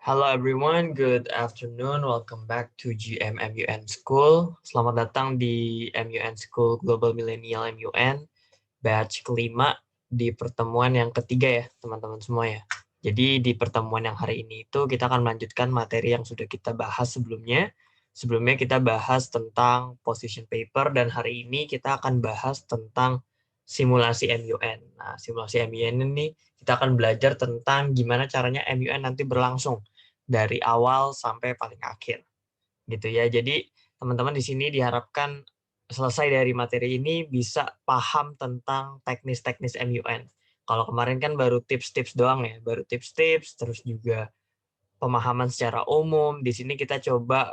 Hello everyone, good afternoon. Welcome back to GMMUN School. Selamat datang di MUN School Global Millennial MUN, batch kelima di pertemuan yang ketiga ya, teman-teman semua ya. Jadi di pertemuan yang hari ini itu kita akan melanjutkan materi yang sudah kita bahas sebelumnya. Sebelumnya kita bahas tentang position paper dan hari ini kita akan bahas tentang simulasi MUN. Nah, simulasi MUN ini kita akan belajar tentang gimana caranya MUN nanti berlangsung dari awal sampai paling akhir. Gitu ya. Jadi teman-teman di sini diharapkan selesai dari materi ini bisa paham tentang teknis-teknis MUN. Kalau kemarin kan baru tips-tips doang ya, baru tips-tips, terus juga pemahaman secara umum. Di sini kita coba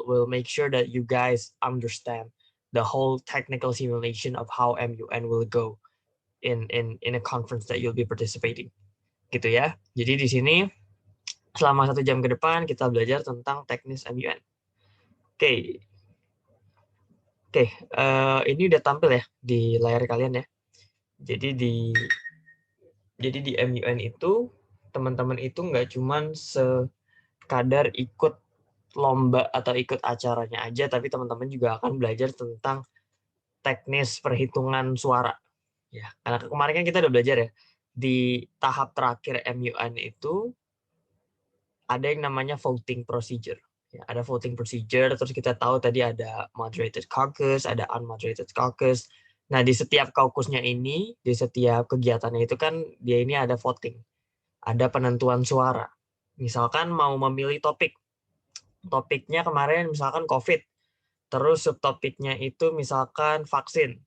will make sure that you guys understand the whole technical simulation of how MUN will go in a conference that you'll be participating. Gitu ya. Jadi di sini selama 1 jam ke depan kita belajar tentang teknis MUN. Oke, ini udah tampil ya di layar kalian ya. Jadi di MUN itu teman-teman itu nggak cuman sekadar ikut lomba atau ikut acaranya aja, tapi teman-teman juga akan belajar tentang teknis perhitungan suara. Ya, karena kemarin kan kita udah belajar ya di tahap terakhir MUN itu ada yang namanya voting procedure. Ya, ada voting procedure, terus kita tahu tadi ada moderated caucus, ada unmoderated caucus. Nah, di setiap caucusnya ini, di setiap kegiatannya itu kan dia ini ada voting, ada penentuan suara. Misalkan mau memilih topik, topiknya kemarin misalkan COVID, terus subtopiknya itu misalkan vaksin.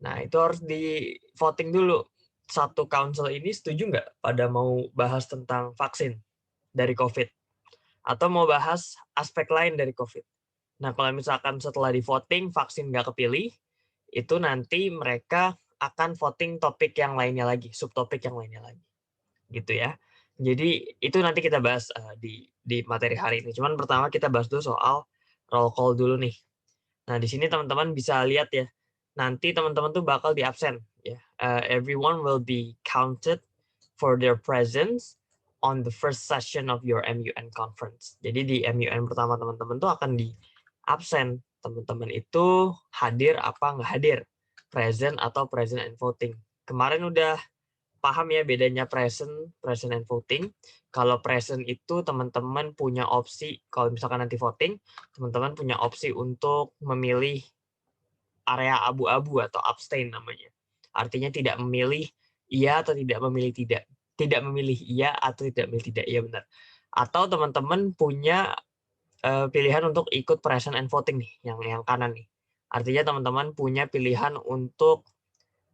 Nah, itu harus di voting dulu. Satu council ini setuju nggak pada mau bahas tentang vaksin dari COVID? Atau mau bahas aspek lain dari COVID. Nah, kalau misalkan setelah di voting, vaksin nggak kepilih, itu nanti mereka akan voting topik yang lainnya lagi, subtopik yang lainnya lagi. Gitu ya. Jadi, itu nanti kita bahas di materi hari ini. Cuman pertama kita bahas dulu soal roll call dulu nih. Nah, di sini teman-teman bisa lihat ya, nanti teman-teman tuh bakal di absen. Ya. Everyone will be counted for their presence on the first session of your MUN conference. Jadi di MUN pertama teman-teman tuh akan di absen. Teman-teman itu hadir apa nggak hadir, present atau present and voting. Kemarin udah paham ya bedanya present and voting. Kalau present itu teman-teman punya opsi, kalau misalkan nanti voting, teman-teman punya opsi untuk memilih area abu-abu atau abstain namanya. Artinya tidak memilih iya atau tidak memilih tidak. Tidak memilih iya atau tidak memilih tidak. Iya benar. Atau teman-teman punya pilihan untuk ikut present and voting nih, yang kanan nih. Artinya teman-teman punya pilihan untuk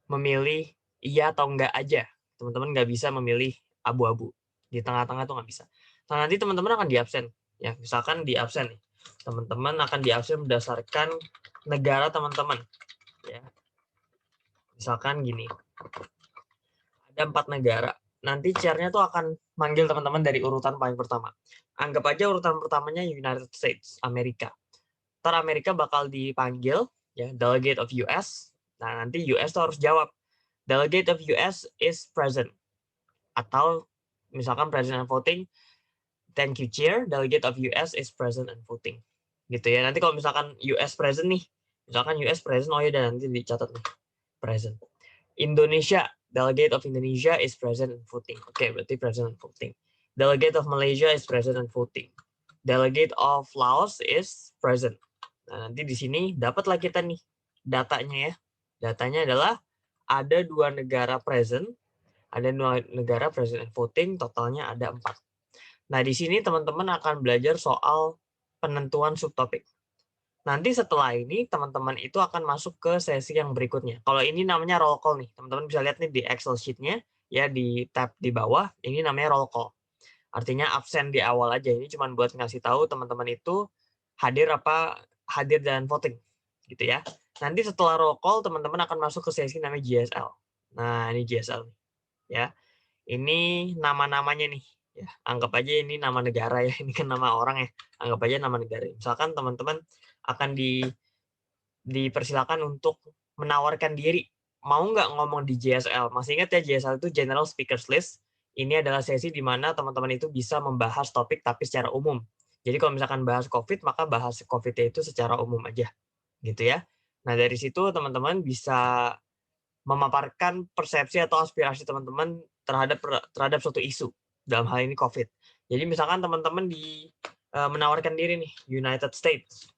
memilih iya atau enggak aja. Teman-teman nggak bisa memilih abu-abu. Di tengah-tengah tuh nggak bisa. Nah, nanti teman-teman akan di absen. Ya, misalkan di absen nih. Teman-teman akan di absen berdasarkan negara teman-teman. Ya, misalkan gini, ada 4 negara. Nanti chair-nya tuh akan manggil teman-teman dari urutan paling pertama. Anggap aja urutan pertamanya United States, Amerika. Ntar Amerika bakal dipanggil, ya, delegate of US. Nah, nanti US tuh harus jawab, delegate of US is present. Atau misalkan present and voting, thank you chair, delegate of US is present and voting. Gitu ya. Nanti kalau misalkan US present nih, misalkan US present, oh ya, dan nanti dicatat nih, present. Indonesia, delegate of Indonesia is present and voting. Oke, berarti present and voting. Delegate of Malaysia is present and voting. Delegate of Laos is present. Nah, nanti di sini dapatlah kita nih datanya ya. Datanya adalah ada 2 negara present, ada 2 negara present and voting, totalnya ada 4. Nah, di sini teman-teman akan belajar soal penentuan subtopik. Nanti setelah ini teman-teman itu akan masuk ke sesi yang berikutnya. Kalau ini namanya roll call nih, teman-teman bisa lihat nih di Excel sheet-nya ya, di tab di bawah, ini namanya roll call. Artinya absen di awal aja, ini cuma buat ngasih tahu teman-teman itu hadir apa hadir dan voting gitu ya. Nanti setelah roll call teman-teman akan masuk ke sesi namanya GSL. Nah, ini GSL ya. Ini nama-namanya nih ya. Anggap aja ini nama negara ya, ini kan nama orang ya. Anggap aja nama negara. Misalkan teman-teman akan dipersilakan untuk menawarkan diri. Mau nggak ngomong di JSL? Masih ingat ya JSL itu General Speakers List. ini adalah sesi di mana teman-teman itu bisa membahas topik tapi secara umum. Jadi kalau misalkan bahas COVID, maka bahas COVID-nya itu secara umum aja, gitu ya. Nah, dari situ teman-teman bisa memaparkan persepsi atau aspirasi teman-teman terhadap suatu isu, dalam hal ini COVID. Jadi misalkan teman-teman menawarkan diri nih, United States,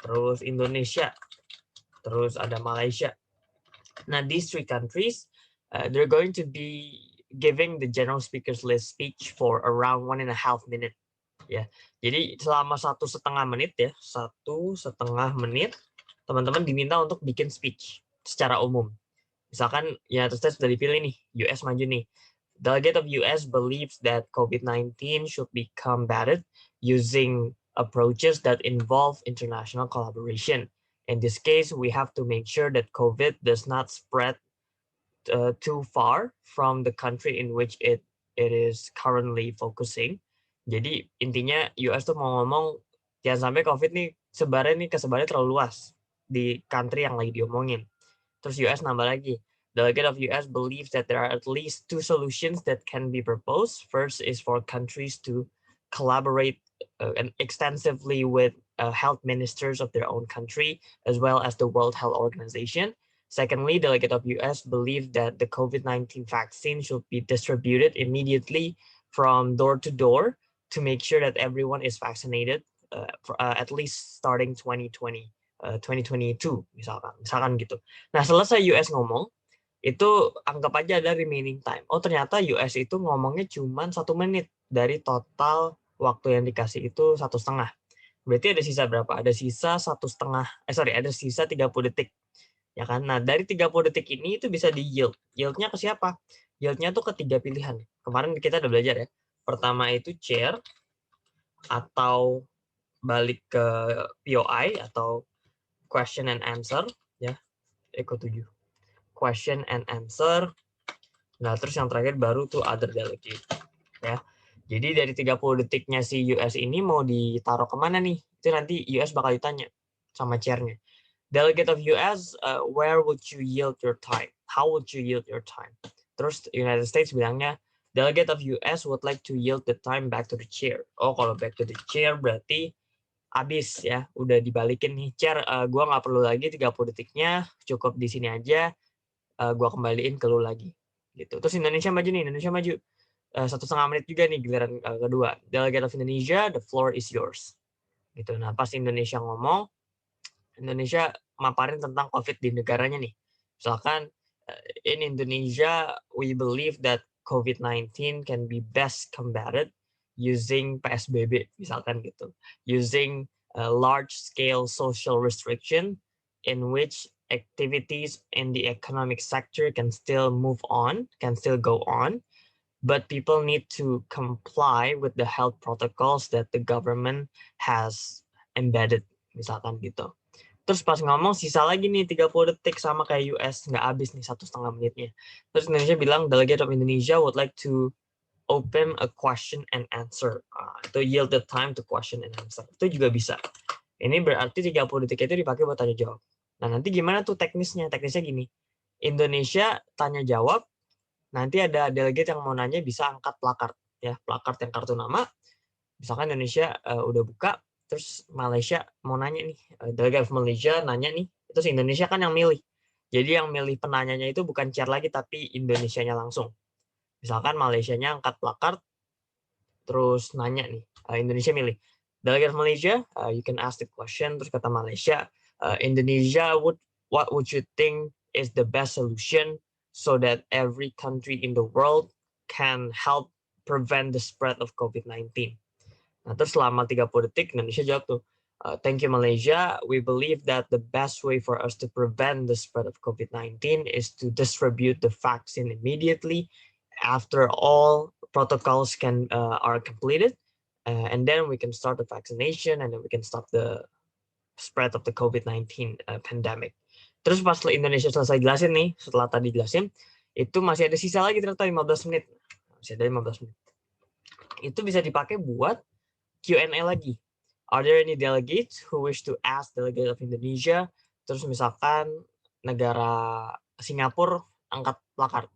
terus Indonesia, terus ada Malaysia. Nah, these three countries, they're going to be giving the general speakers list speech for around 1.5 minute. Ya, jadi selama 1,5 menit ya, 1,5 menit, teman-teman diminta untuk bikin speech secara umum. Misalkan United States sudah dipilih nih, US maju nih. Delegate of US believes that COVID-19 should be combated using approaches that involve international collaboration. In this case, we have to make sure that COVID does not spread too far from the country in which it is currently focusing. Jadi intinya US tuh mau ngomong jangan sampai COVID nih kesebarannya terlalu luas di country yang lagi diomongin. Terus US nambah lagi. Delegate of US believes that there are at least two solutions that can be proposed. First is for countries to collaborate extensively with health ministers of their own country, as well as the World Health Organization. Secondly, delegate of US believe that the COVID-19 vaccine should be distributed immediately from door to door to make sure that everyone is vaccinated, at least starting 2022 misalkan gitu. Nah, selesai US ngomong, itu anggap aja ada remaining time. Oh, ternyata US itu ngomongnya cuma 1 menit dari total waktu yang dikasih itu 1,5. Berarti ada sisa berapa? Ada sisa 1,5. Ada sisa 30 detik. Ya kan? Nah, dari 30 detik ini itu bisa di yield. Yieldnya ke siapa? Yieldnya tuh ke 3 pilihan. Kemarin kita udah belajar ya. Pertama itu chair atau balik ke POI atau question and answer ya. Eko 7. Question and answer. Nah, terus yang terakhir baru tuh other delegate ya. Jadi dari 30 detiknya si US ini mau ditaruh kemana nih? Itu nanti US bakal ditanya sama chairnya. Delegate of US, where would you yield your time? How would you yield your time? Terus United States bilangnya, delegate of US would like to yield the time back to the chair. Oh, kalau back to the chair berarti habis ya, udah dibalikin nih. Chair, gue nggak perlu lagi 30 detiknya, cukup di sini aja, gue kembaliin ke lu lagi. Gitu. Terus Indonesia maju nih, 1,5 menit juga nih giliran kedua. Delegate of Indonesia, the floor is yours. Gitu. Nah, pas Indonesia ngomong, Indonesia maparin tentang COVID di negaranya nih. Misalkan in Indonesia, we believe that COVID-19 can be best combated using PSBB, misalkan gitu. Using a large-scale social restriction in which activities in the economic sector can still move on, can still go on, but people need to comply with the health protocols that the government has embedded, misalkan gitu. Terus pas ngomong sisa lagi nih 30 detik sama kayak US, nggak habis nih 1,5 menitnya. Terus Indonesia bilang delegate of Indonesia would like to open a question and answer. Itu yield the time to question and answer. Itu juga bisa. Ini berarti 30 detik itu dipakai buat tanya jawab. Nah, nanti gimana tuh teknisnya? Teknisnya gini. Indonesia tanya jawab, nanti ada delegate yang mau nanya bisa angkat plakard ya, plakard yang kartu nama. Misalkan Indonesia udah buka, terus Malaysia mau nanya nih, delegate of Malaysia nanya nih, terus Indonesia kan yang milih. Jadi yang milih penanyanya itu bukan chair lagi, tapi Indonesianya langsung. Misalkan Malaysianya angkat plakard, terus nanya nih, Indonesia milih. Delegate of Malaysia, you can ask the question, terus kata Malaysia, Indonesia, what would you think is the best solution so that every country in the world can help prevent the spread of COVID-19? Nah, terus selama 30 detik Indonesia jawab tuh, thank you Malaysia, we believe that the best way for us to prevent the spread of COVID-19 is to distribute the vaccine immediately after all protocols are completed, and then we can start the vaccination and then we can stop the spread of the COVID-19 pandemic. Terus pas Indonesia selesai jelasin nih, setelah tadi jelasin, itu masih ada sisa lagi ternyata 15 menit. Masih ada 15 menit. Itu bisa dipakai buat Q&A lagi. Are there any delegates who wish to ask delegate of Indonesia? Terus misalkan negara Singapura angkat plakard.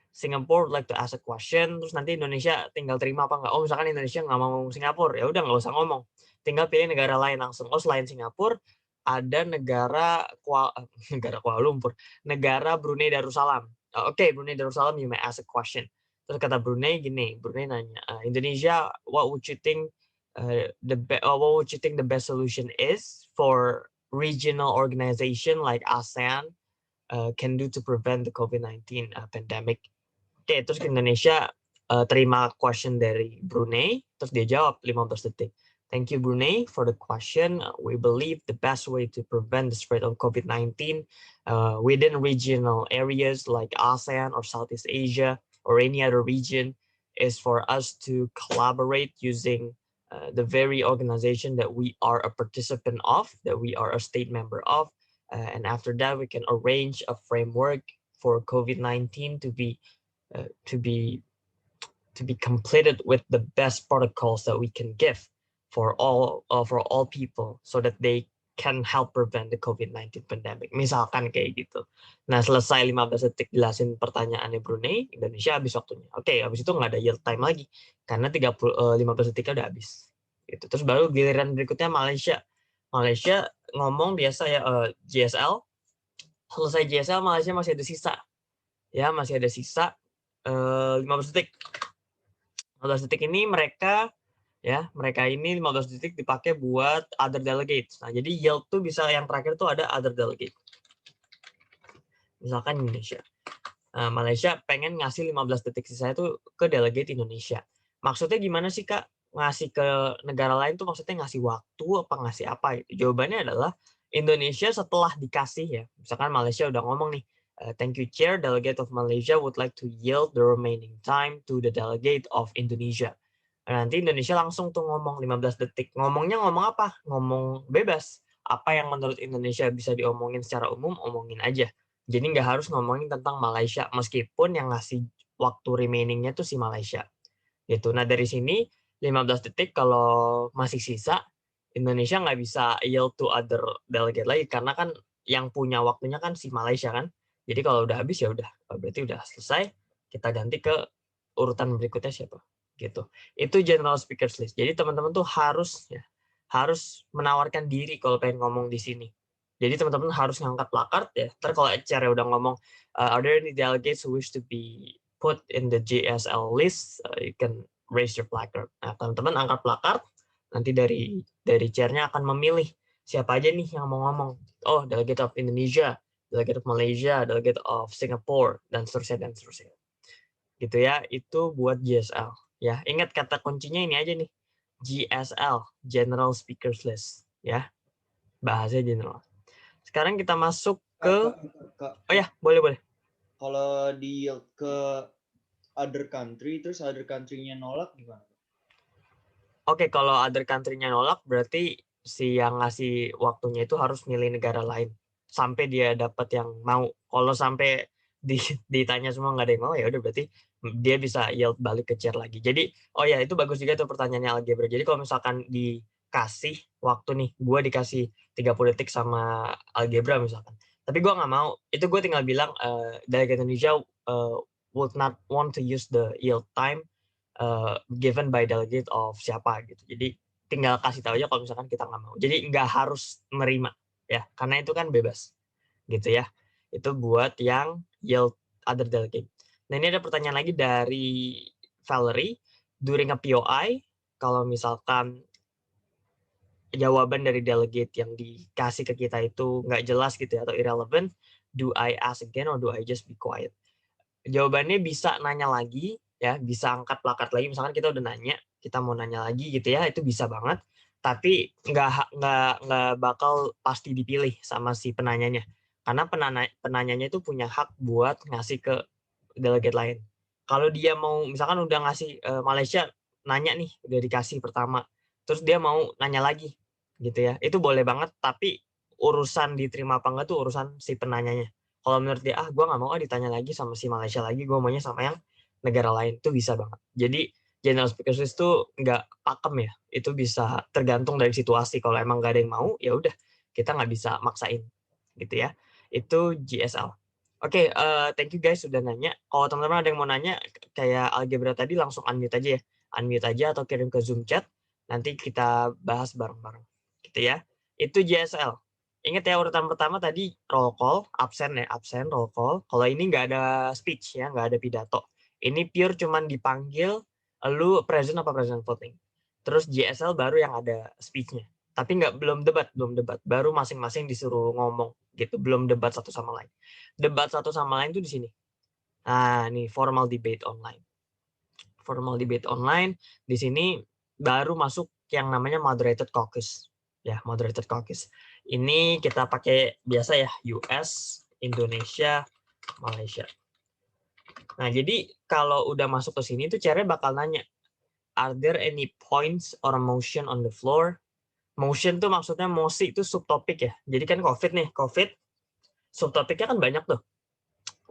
Singapore would like to ask a question, terus nanti Indonesia tinggal terima apa nggak. Oh misalkan Indonesia nggak mau ngomong Singapura, ya udah nggak usah ngomong, tinggal pilih negara lain langsung. Oh selain Singapura ada negara negara Kuala Lumpur, negara Brunei Darussalam. Oke, Brunei Darussalam, you may ask a question. Terus kata Brunei gini, Brunei nanya, Indonesia, what would you think the best solution is for regional organization like ASEAN can do to prevent the COVID-19 pandemic. Oke, terus Indonesia terima question dari Brunei, terus dia jawab 15 detik. Thank you, Brunei, for the question. We believe the best way to prevent the spread of COVID-19 within regional areas like ASEAN or Southeast Asia or any other region is for us to collaborate using the very organization that we are a participant of, that we are a state member of. And after that, we can arrange a framework for COVID-19 to be completed with the best protocols that we can give for all people so that they can help prevent the COVID-19 pandemic. Misalkan kayak gitu. Nah, selesai 15 detik jelasin pertanyaannya Brunei, Indonesia habis waktunya. Oke, habis itu nggak ada yield time lagi karena 15 detiknya udah habis. Gitu. Terus baru giliran berikutnya Malaysia. Malaysia ngomong biasa ya GSL. Selesai GSL Malaysia masih ada sisa. Ya, masih ada sisa 15 detik. 15 detik ini mereka ini 15 detik dipakai buat other delegates. Nah, jadi yield tuh bisa yang terakhir tuh ada other delegate. Misalkan Indonesia. Nah, Malaysia pengen ngasih 15 detik sisa itu ke delegate Indonesia. Maksudnya gimana sih, Kak? Ngasih ke negara lain tuh maksudnya ngasih waktu apa ngasih apa gitu. Jawabannya adalah Indonesia setelah dikasih ya. Misalkan Malaysia udah ngomong nih, thank you Chair, delegate of Malaysia would like to yield the remaining time to the delegate of Indonesia. Nanti Indonesia langsung tuh ngomong 15 detik. Ngomongnya ngomong apa? Ngomong bebas. Apa yang menurut Indonesia bisa diomongin secara umum, omongin aja. Jadi nggak harus ngomongin tentang Malaysia, meskipun yang ngasih waktu remaining-nya tuh si Malaysia. Gitu. Nah dari sini 15 detik kalau masih sisa, Indonesia nggak bisa yield to other delegate lagi, karena kan yang punya waktunya kan si Malaysia kan. Jadi kalau udah habis ya udah, berarti udah selesai, kita ganti ke urutan berikutnya siapa. Gitu. Itu general speakers list. Jadi teman-teman tuh harus menawarkan diri kalau pengen ngomong di sini. Jadi teman-teman harus ngangkat placard ya. Ntar kalau HR udah ngomong, are there any delegates who wish to be put in the JSL list, you can raise your placard. Nah, teman-teman angkat placard, nanti dari chairnya akan memilih siapa aja nih yang mau ngomong. Oh, delegate of Indonesia, delegate of Malaysia, delegate of Singapore, dan seterusnya dan seterusnya. Gitu ya, itu buat JSL. Ya, ingat kata kuncinya ini aja nih. GSL, General Speakers List, ya. Bahasa general. Sekarang kita masuk ke oh ya, boleh. Kalau di ke other country terus other country-nya nolak gimana? Oke, kalau other country-nya nolak berarti si yang ngasih waktunya itu harus milih negara lain sampai dia dapat yang mau. Kalau sampai ditanya semua nggak ada yang mau, ya udah berarti dia bisa yield balik ke chair lagi. Jadi, oh ya itu bagus juga tuh pertanyaannya algebra. Jadi kalau misalkan dikasih waktu nih, gue dikasih 30 detik sama algebra misalkan. Tapi gue nggak mau, itu gue tinggal bilang delegate Indonesia would not want to use the yield time given by delegate of siapa gitu. Jadi tinggal kasih tahu aja kalau misalkan kita nggak mau. Jadi nggak harus menerima ya, karena itu kan bebas gitu ya. Itu buat yang yield other delegate. Nah ini ada pertanyaan lagi dari Valerie. During a POI, kalau misalkan jawaban dari delegate yang dikasih ke kita itu nggak jelas gitu ya, atau irrelevant, do I ask again or do I just be quiet? Jawabannya bisa nanya lagi ya, bisa angkat plakat lagi. Misalkan kita udah nanya, kita mau nanya lagi gitu ya, itu bisa banget. Tapi nggak bakal pasti dipilih sama si penanyanya, karena penanyanya itu punya hak buat ngasih ke delegate lain. Kalau dia mau misalkan udah ngasih Malaysia nanya nih, udah dikasih pertama, terus dia mau nanya lagi gitu ya, itu boleh banget. Tapi urusan diterima apa enggak tuh urusan si penanyanya. Kalau menurut dia, gue nggak mau ditanya lagi sama si Malaysia lagi, gue maunya sama yang negara lain, itu bisa banget. Jadi general speakers list itu nggak pakem ya, itu bisa tergantung dari situasi. Kalau emang nggak ada yang mau, ya udah kita nggak bisa maksain gitu ya. Itu GSL. Oke, thank you guys sudah nanya. Kalau teman-teman ada yang mau nanya kayak algebra tadi langsung unmute aja ya. Unmute aja atau kirim ke Zoom chat. Nanti kita bahas bareng-bareng. Gitu ya. Itu JSL. Ingat ya urutan pertama tadi roll call, absen ya, absen, roll call. Kalau ini nggak ada speech ya, nggak ada pidato. Ini pure cuman dipanggil, lu present apa present voting. Terus JSL baru yang ada speech-nya. Tapi belum debat. Baru masing-masing disuruh ngomong gitu, belum debat satu sama lain. Debat satu sama lain tuh di sini. Nah, nih formal debate online. Formal debate online di sini baru masuk yang namanya moderated caucus. Ya, moderated caucus. Ini kita pakai biasa ya, US, Indonesia, Malaysia. Nah, jadi kalau udah masuk ke sini tuh caranya bakal nanya, are there any points or motion on the floor? Motion tuh maksudnya mosi itu subtopik ya. Jadi kan COVID nih, COVID subtopiknya kan banyak tuh.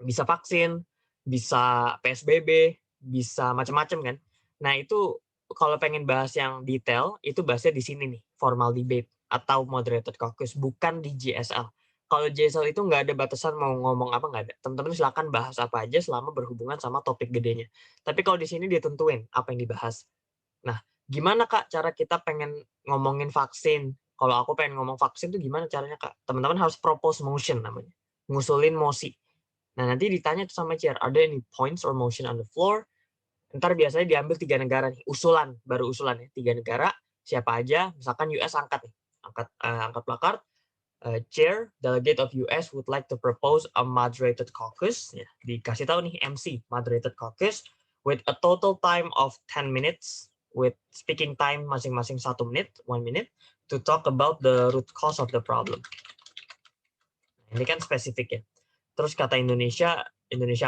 Bisa vaksin, bisa PSBB, bisa macam-macam kan. Nah, itu kalau pengen bahas yang detail, itu bahasnya di sini nih, formal debate atau moderated caucus, bukan di JSL. Kalau JSL itu nggak ada batasan mau ngomong apa, nggak ada. Teman-teman silakan bahas apa aja selama berhubungan sama topik gedenya. Tapi kalau di sini dia tentuin apa yang dibahas. Nah, gimana Kak cara kita pengen ngomongin vaksin? Kalau aku pengen ngomong vaksin tuh gimana caranya Kak? Teman-teman harus propose motion namanya. Ngusulin mosi. Nah, nanti ditanya tuh sama chair, ada any points or motion on the floor? Ntar biasanya diambil 3 negara nih, usulan, baru usulan ya, 3 negara, siapa aja, misalkan US angkat nih, angkat placard, chair, delegate of US would like to propose a moderated caucus, ya, dikasih tahu nih MC, moderated caucus, with a total time of 10 minutes, with speaking time masing-masing 1 menit, 1 minute, to talk about the root cause of the problem. Ini kan spesifik ya. Terus kata Indonesia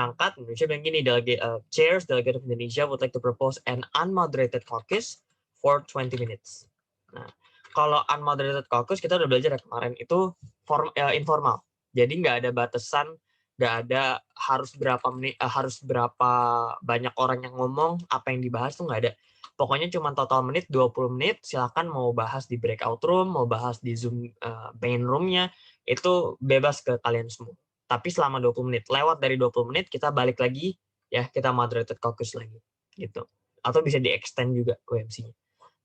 angkat, Indonesia bilang gini, chairs, delegate of Indonesia would like to propose an unmoderated caucus for 20 minutes. Nah, kalau unmoderated caucus kita udah belajar ya kemarin, itu informal. Jadi nggak ada batasan, nggak ada harus berapa menit, harus berapa banyak orang yang ngomong, apa yang dibahas tuh nggak ada. Pokoknya cuma total menit, 20 menit, silakan mau bahas di breakout room, mau bahas di Zoom main room-nya, itu bebas ke kalian semua. Tapi selama 20 menit. Lewat dari 20 menit kita balik lagi ya, kita moderated caucus lagi gitu. Atau bisa di-extend juga OMC-nya.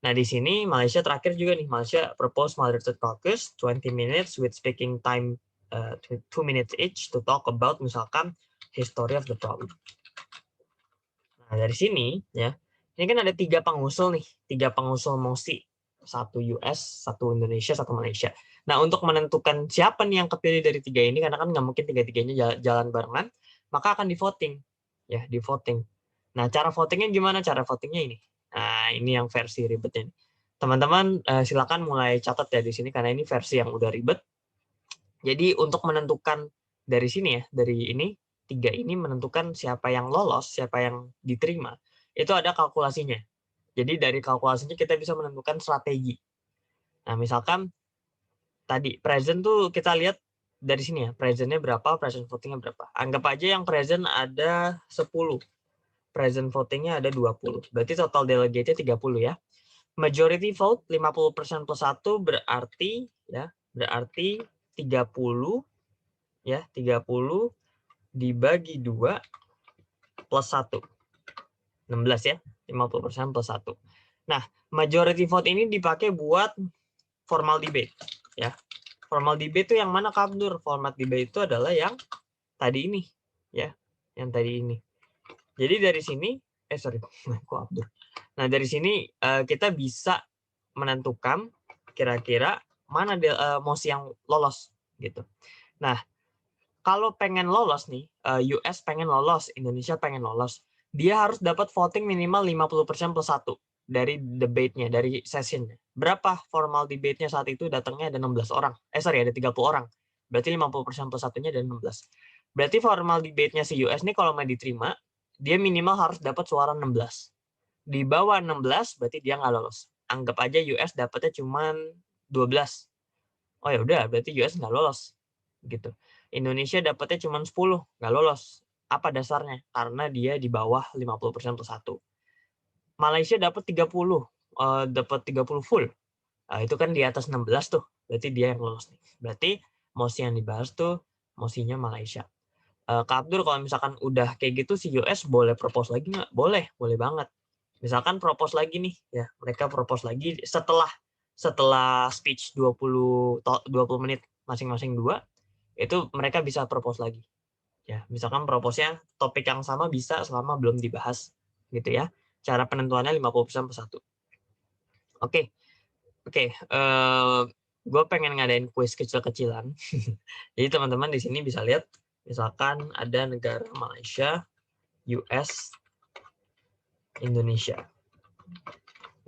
Nah, di sini Malaysia terakhir juga nih, Malaysia propose moderated caucus 20 minutes with speaking time 2 minutes each to talk about misalkan history of the problem. Nah, dari sini ya, ini kan ada 3 pengusul nih, 3 pengusul mosi. 1 US, 1 Indonesia, 1 Malaysia. Nah, untuk menentukan siapa nih yang kepilih dari 3 ini, karena kan nggak mungkin 3-3-nya jalan barengan, maka akan di voting. Ya, di voting. Nah, cara votingnya gimana? Cara votingnya ini. Nah, ini yang versi ribetnya. Teman-teman silakan mulai catat ya di sini, karena ini versi yang udah ribet. Jadi, untuk menentukan dari sini ya, dari ini, 3 ini menentukan siapa yang lolos, siapa yang diterima, itu ada kalkulasinya. Jadi dari kalkulasinya kita bisa menentukan strategi. Nah, misalkan tadi present tuh kita lihat dari sini ya, presentnya berapa, present votingnya berapa. Anggap aja yang present ada 10, present votingnya ada 20. Berarti total delegate-nya 30 ya. Majority vote 50% plus 1 berarti 30 ya, 30 dibagi 2 plus 1. 16 ya, 50% plus 1. Nah, majority vote ini dipakai buat formal debate ya. Formal debate itu yang mana Kak Abdur? Formal debate itu adalah yang tadi ini ya, yang tadi ini. Jadi dari sini kok Abdur. Nah, dari sini kita bisa menentukan kira-kira mana mosi yang lolos gitu. Nah, kalau pengen lolos nih, US pengen lolos, Indonesia pengen lolos, dia harus dapat voting minimal 50% plus 1 dari debate-nya, dari session-nya. Berapa formal debate-nya saat itu datangnya ada 16 orang. Ada 30 orang. Berarti 50% plus 1-nya ada 16. Berarti formal debate-nya si US nih kalau mau diterima, dia minimal harus dapat suara 16. Di bawah 16 berarti dia nggak lolos. Anggap aja US dapatnya cuma 12. Oh ya udah, berarti US nggak lolos. Gitu. Indonesia dapatnya cuma 10, nggak lolos. Apa dasarnya? Karena dia di bawah 50% plus 1. Malaysia dapat 30, dapat 30 full. Nah, itu kan di atas 16 tuh. Berarti dia yang lolos nih. Berarti mosi yang dibahas tuh mosinya Malaysia. Kak Abdur, kalau misalkan udah kayak gitu si US boleh propose lagi nggak? Boleh banget. Misalkan propose lagi nih, ya mereka propose lagi setelah speech 20 menit masing-masing dua, itu mereka bisa propose lagi. Ya, misalkan propose-nya topik yang sama bisa selama belum dibahas, gitu ya. Cara penentuannya 50% per 1. Oke. Gue pengen ngadain kuis kecil-kecilan. Jadi teman-teman di sini bisa lihat, misalkan ada negara Malaysia, US, Indonesia.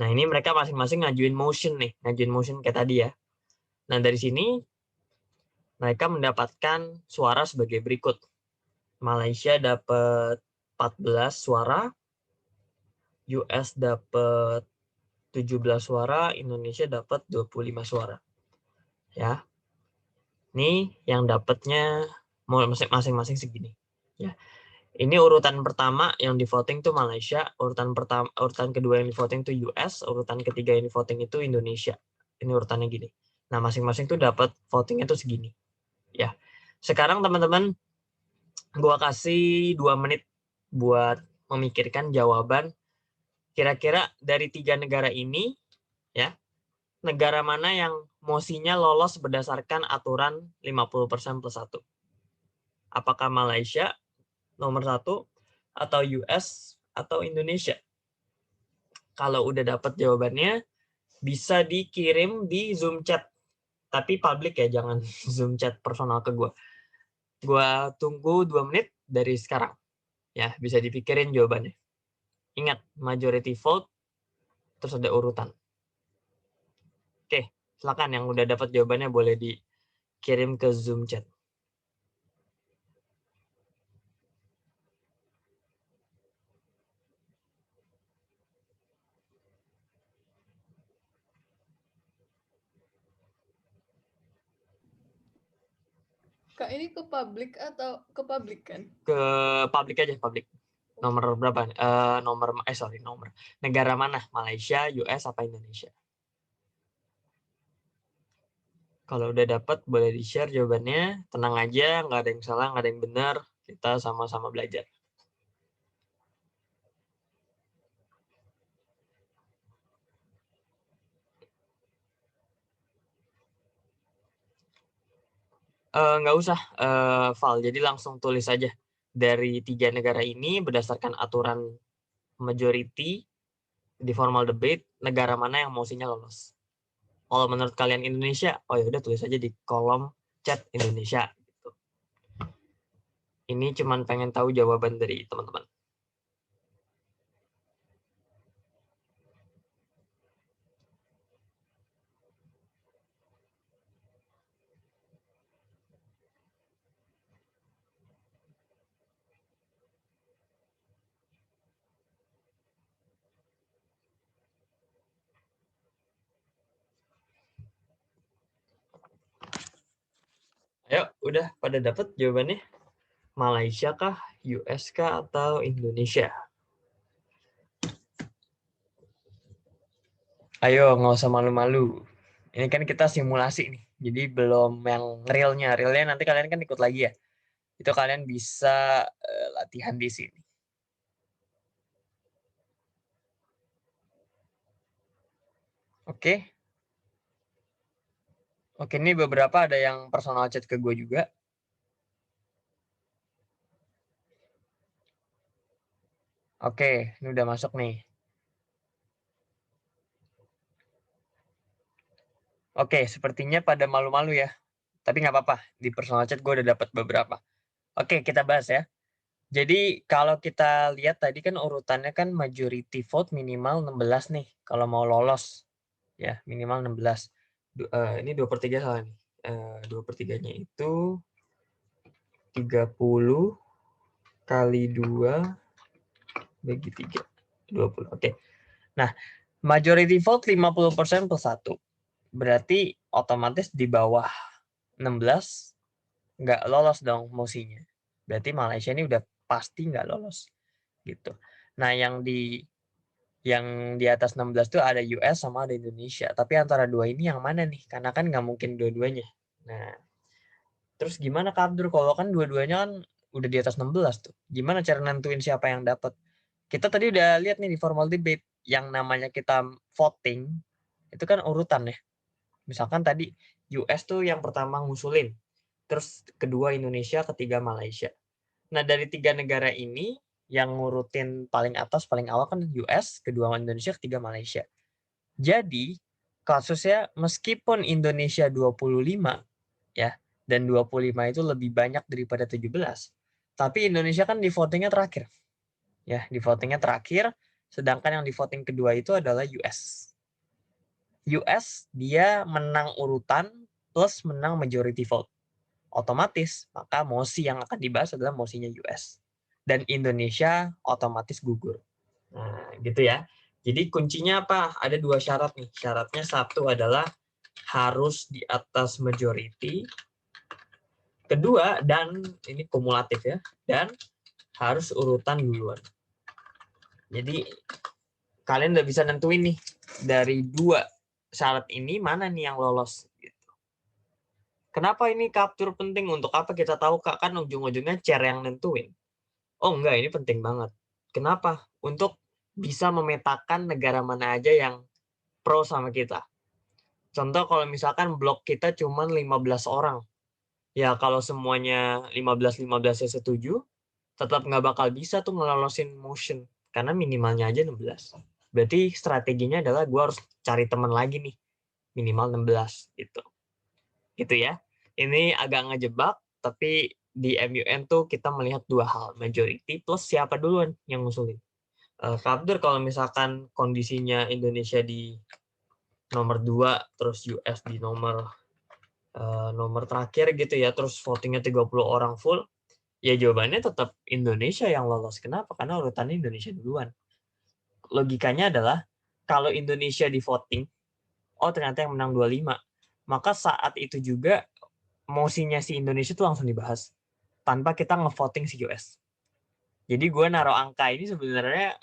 Nah, ini mereka masing-masing ngajuin motion kayak tadi ya. Nah, dari sini mereka mendapatkan suara sebagai berikut. Malaysia dapat 14 suara, US dapat 17 suara, Indonesia dapat 25 suara. Ya. Ini yang dapatnya masing-masing segini. Ya. Ini urutan pertama yang di voting tuh Malaysia, urutan kedua yang di voting tuh US, urutan ketiga yang di voting itu Indonesia. Ini urutannya gini. Nah, masing-masing tuh dapat votingnya tuh segini. Ya. Sekarang teman-teman, gua kasih 2 menit buat memikirkan jawaban. Kira-kira dari 3 negara ini, ya, negara mana yang mosinya lolos berdasarkan aturan 50% plus 1? Apakah Malaysia nomor 1, atau US, atau Indonesia? Kalau udah dapat jawabannya, bisa dikirim di Zoom chat. Tapi public ya, jangan Zoom chat personal ke gue. Gue tunggu 2 menit dari sekarang. Ya, bisa dipikirin jawabannya. Ingat, majority vote, terus ada urutan. Oke, silakan yang udah dapat jawabannya boleh dikirim ke Zoom chat. Kak, ini ke publik atau ke publik kan? Ke publik aja, publik. Nomor berapa? Nomor negara mana? Malaysia, US, apa Indonesia? Kalau udah dapat boleh di-share jawabannya. Tenang aja, nggak ada yang salah, nggak ada yang benar. Kita sama-sama belajar. Nggak usah, Val. Jadi langsung tulis aja. Dari 3 negara ini berdasarkan aturan majority di formal debate, negara mana yang mosinya lolos. Kalau menurut kalian Indonesia, oh ya udah tulis aja di kolom chat Indonesia. Gitu. Ini cuman pengen tahu jawaban dari teman-teman. Ayo, udah pada dapat jawabannya? Malaysia kah, US kah, atau Indonesia? Ayo, nggak usah malu-malu. Ini kan kita simulasi nih, jadi belum yang realnya. Realnya nanti kalian kan ikut lagi ya. Itu kalian bisa latihan di sini. Oke. Oke, ini beberapa ada yang personal chat ke gue juga. Oke, ini udah masuk nih. Oke, sepertinya pada malu-malu ya. Tapi nggak apa-apa, di personal chat gue udah dapat beberapa. Oke, kita bahas ya. Jadi kalau kita lihat tadi kan urutannya kan majority vote minimal 16 nih. Kalau mau lolos. Ya, minimal 16. Ini 2/3 salah nih. 2/3-nya itu 30 kali 2 bagi 3. 20. Oke. Nah, majority vote 50% plus 1. Berarti otomatis di bawah 16 nggak lolos dong mosinya. Berarti Malaysia ini udah pasti nggak lolos. Gitu. Nah, yang di atas 16 tuh ada US sama ada Indonesia. Tapi antara dua ini yang mana nih? Karena kan nggak mungkin dua-duanya. Nah, terus gimana Kak Abdur? Kalau kan dua-duanya kan udah di atas 16 tuh. Gimana cara nentuin siapa yang dapat? Kita tadi udah lihat nih di formal debate yang namanya kita voting itu kan urutan ya. Misalkan tadi US tuh yang pertama ngusulin, terus kedua Indonesia, ketiga Malaysia. Nah, dari 3 negara ini yang ngurutin paling atas paling awal kan US, kedua Indonesia, ketiga Malaysia. Jadi kasusnya meskipun Indonesia 25 ya, dan 25 itu lebih banyak daripada 17, tapi Indonesia kan di votingnya terakhir. Ya, di votingnya terakhir, sedangkan yang di voting kedua itu adalah US. US dia menang urutan plus menang majority vote. Otomatis, maka mosi yang akan dibahas adalah mosinya US. Dan Indonesia otomatis gugur. Nah, gitu ya. Jadi kuncinya apa? Ada 2 syarat nih. Syaratnya satu adalah harus di atas majority. Kedua, dan ini kumulatif ya, dan harus urutan duluan. Jadi kalian udah bisa nentuin nih dari 2 syarat ini mana nih yang lolos. Gitu. Kenapa ini capture penting? Untuk apa kita tahu Kak? Kan ujung-ujungnya chair yang nentuin. Oh enggak, ini penting banget. Kenapa? Untuk bisa memetakan negara mana aja yang pro sama kita. Contoh kalau misalkan blok kita cuma 15 orang. Ya kalau semuanya 15-15 ya setuju, tetap nggak bakal bisa tuh ngelolosin motion. Karena minimalnya aja 16. Berarti strateginya adalah gue harus cari teman lagi nih. Minimal 16 gitu. Gitu ya. Ini agak ngejebak, tapi di MUN tuh kita melihat 2 hal. Majority plus siapa duluan yang ngusulin. Kak Abdur, kalau misalkan kondisinya Indonesia di nomor 2, terus US di nomor terakhir gitu ya, terus votingnya 30 orang full, ya jawabannya tetap Indonesia yang lolos. Kenapa? Karena urutannya Indonesia duluan. Logikanya adalah, kalau Indonesia di voting, oh ternyata yang menang 25, maka saat itu juga mosinya si Indonesia tuh langsung dibahas, tanpa kita ngevoting si US. Jadi gue naruh angka ini sebenarnya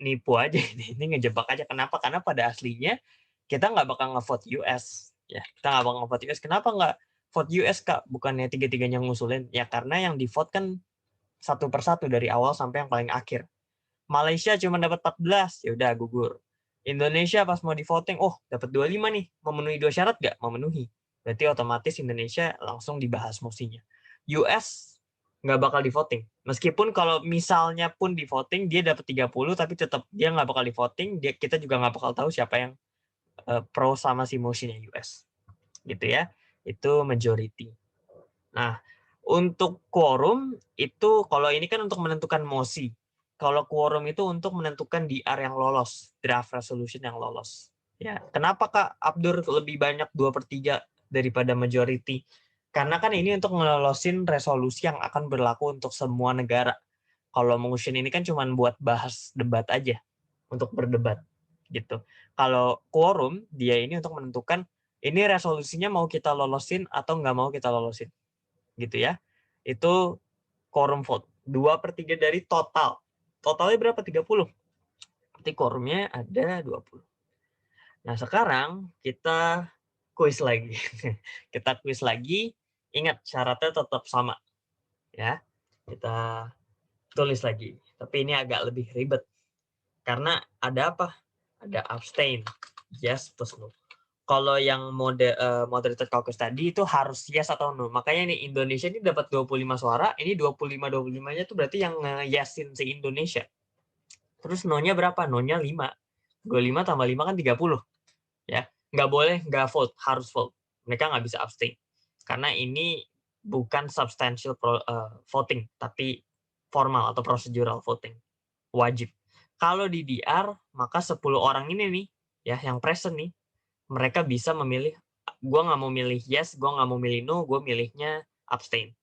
nipu aja, ini ngejebak aja. Kenapa? Karena pada aslinya kita nggak bakal ngevote US. Ya, kita nggak bakal ngevote US. Kenapa nggak vote US, Kak? Bukannya tiga-tiganya ngusulin. Ya, karena yang di vote kan satu persatu dari awal sampai yang paling akhir. Malaysia cuma dapat 14, ya udah gugur. Indonesia pas mau di voting, oh dapat 25 nih, memenuhi 2 syarat nggak? Memenuhi. Berarti otomatis Indonesia langsung dibahas mosinya. US nggak bakal di voting. Meskipun kalau misalnya pun di voting, dia dapat 30, tapi tetap dia nggak bakal di voting, kita juga nggak bakal tahu siapa yang pro sama si motionnya US. Gitu ya. Itu majority. Nah, untuk quorum itu, kalau ini kan untuk menentukan mosi. Kalau quorum itu untuk menentukan DR yang lolos, draft resolution yang lolos. Ya, kenapa Kak Abdur lebih banyak 2/3 daripada majority? Karena kan ini untuk ngelolosin resolusi yang akan berlaku untuk semua negara. Kalau motion ini kan cuma buat bahas debat aja, untuk berdebat gitu. Kalau quorum, dia ini untuk menentukan ini resolusinya mau kita lolosin atau nggak mau kita lolosin. Gitu ya. Itu quorum vote. 2/3 dari total. Totalnya berapa? 30. Berarti quorumnya ada 20. Nah, sekarang kita kuis lagi. Kita kuis lagi. Ingat, syaratnya tetap sama. Ya. Kita tulis lagi. Tapi ini agak lebih ribet. Karena ada apa? Ada abstain. Yes plus no. Kalau yang moderated caucus tadi itu harus yes atau no. Makanya nih Indonesia ini dapat 25 suara, ini 25-25-nya tuh berarti yang yesin si Indonesia. Terus no-nya berapa? No-nya 5. 25 tambah 5 kan 30. Ya, nggak boleh nggak vote, harus vote. Mereka nggak bisa abstain. Karena ini bukan substantial voting, tapi formal atau procedural voting. Wajib. Kalau di DR, maka 10 orang ini nih, ya yang present nih, mereka bisa memilih, gue nggak mau milih yes, gue nggak mau milih no, gue milihnya abstain.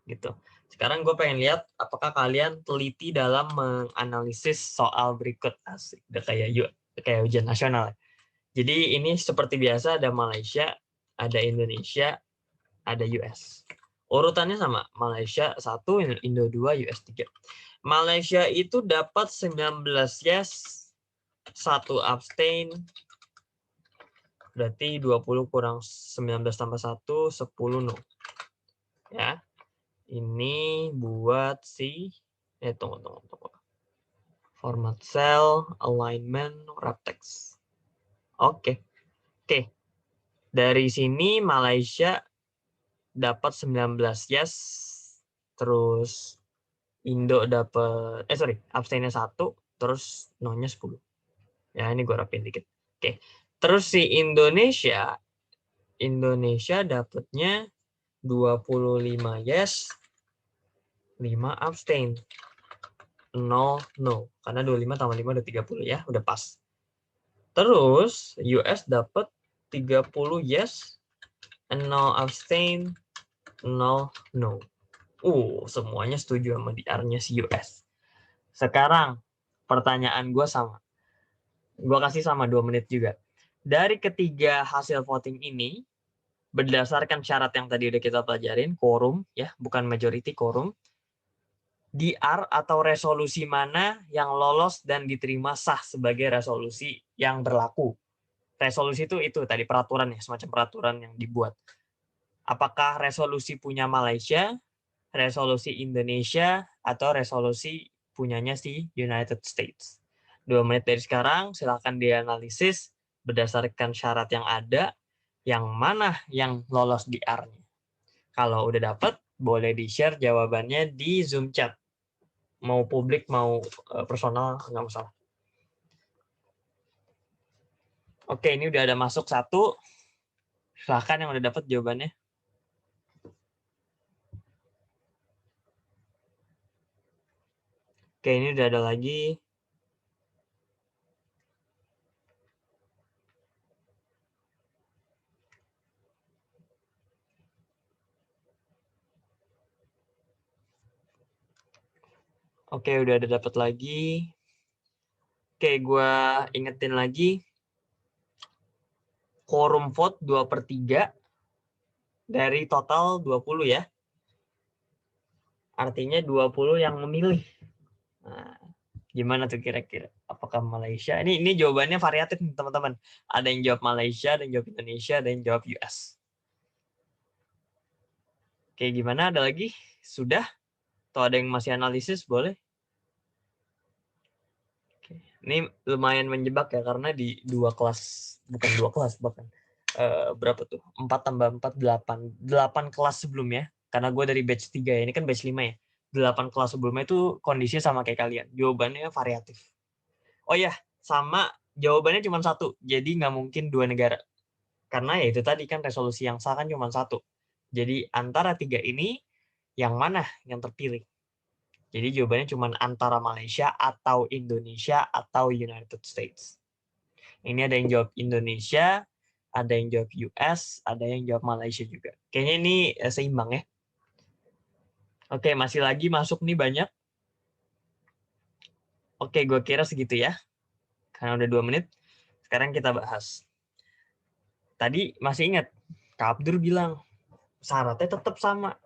Gitu. Sekarang gue pengen lihat apakah kalian teliti dalam menganalisis soal berikut. Asik, udah kayak ujian nasional. Jadi ini seperti biasa, ada Malaysia, ada Indonesia, ada US. Urutannya sama, Malaysia 1, Indo 2, US 3. Malaysia itu dapat 19 yes, 1 abstain, berarti 20 kurang 19 tambah 1, 10 no. Ya. Ini buat si tunggu. Format cell, alignment, wrap text. Oke. Dari sini Malaysia dapat 19 yes. Terus Indo dapat abstainnya 1, terus no-nya 10. Ya, ini gue rapin dikit. Oke. Terus si Indonesia dapatnya 25 yes, 5 abstain. 0 no. Karena 25 tambah 5 udah 30 ya, udah pas. Terus US dapat 30 yes, 0 abstain, 0 no. Semuanya setuju sama DR-nya si US. Sekarang pertanyaan gue sama. Gue kasih sama 2 menit juga. Dari ketiga hasil voting ini, berdasarkan syarat yang tadi udah kita pelajarin, quorum, ya, bukan majority, quorum, DR atau resolusi mana yang lolos dan diterima sah sebagai resolusi yang berlaku. Resolusi itu tadi peraturan ya, semacam peraturan yang dibuat. Apakah resolusi punya Malaysia, resolusi Indonesia, atau resolusi punyanya si United States? 2 menit dari sekarang, silakan dianalisis berdasarkan syarat yang ada, yang mana yang lolos DR-nya. Kalau udah dapat, boleh di-share jawabannya di Zoom chat. Mau publik, mau personal, nggak masalah. Oke, ini udah ada masuk 1. Silahkan yang udah dapat jawabannya. Oke, ini udah ada lagi. Oke, udah ada dapat lagi. Oke, gue ingetin lagi. Quorum vote 2/3 dari total 20 ya. Artinya 20 yang memilih. Nah, gimana tuh kira-kira? Apakah Malaysia? Ini jawabannya variatif nih teman-teman. Ada yang jawab Malaysia, ada yang jawab Indonesia, ada yang jawab US. Oke, gimana? Ada lagi? Sudah? Atau ada yang masih analisis? Boleh. Oke. Ini lumayan menjebak ya, karena di 2 kelas, bukan 2 kelas bahkan. Berapa tuh? 4 tambah 4, 8 kelas sebelumnya. Karena gue dari batch 3 ya, ini kan batch 5 ya. 8 kelas sebelumnya itu kondisinya sama kayak kalian. Jawabannya variatif. Oh ya, sama jawabannya cuma 1. Jadi nggak mungkin 2 negara. Karena ya itu tadi kan resolusi yang sah kan cuma 1. Jadi antara 3 ini, yang mana yang terpilih? Jadi jawabannya cuma antara Malaysia atau Indonesia atau United States. Ini ada yang jawab Indonesia, ada yang jawab US, ada yang jawab Malaysia juga. Kayaknya ini seimbang ya. Oke, masih lagi masuk nih banyak. Oke, gue kira segitu ya. Karena udah 2 menit. Sekarang kita bahas. Tadi masih ingat, Kak Abdur bilang, syaratnya tetap sama.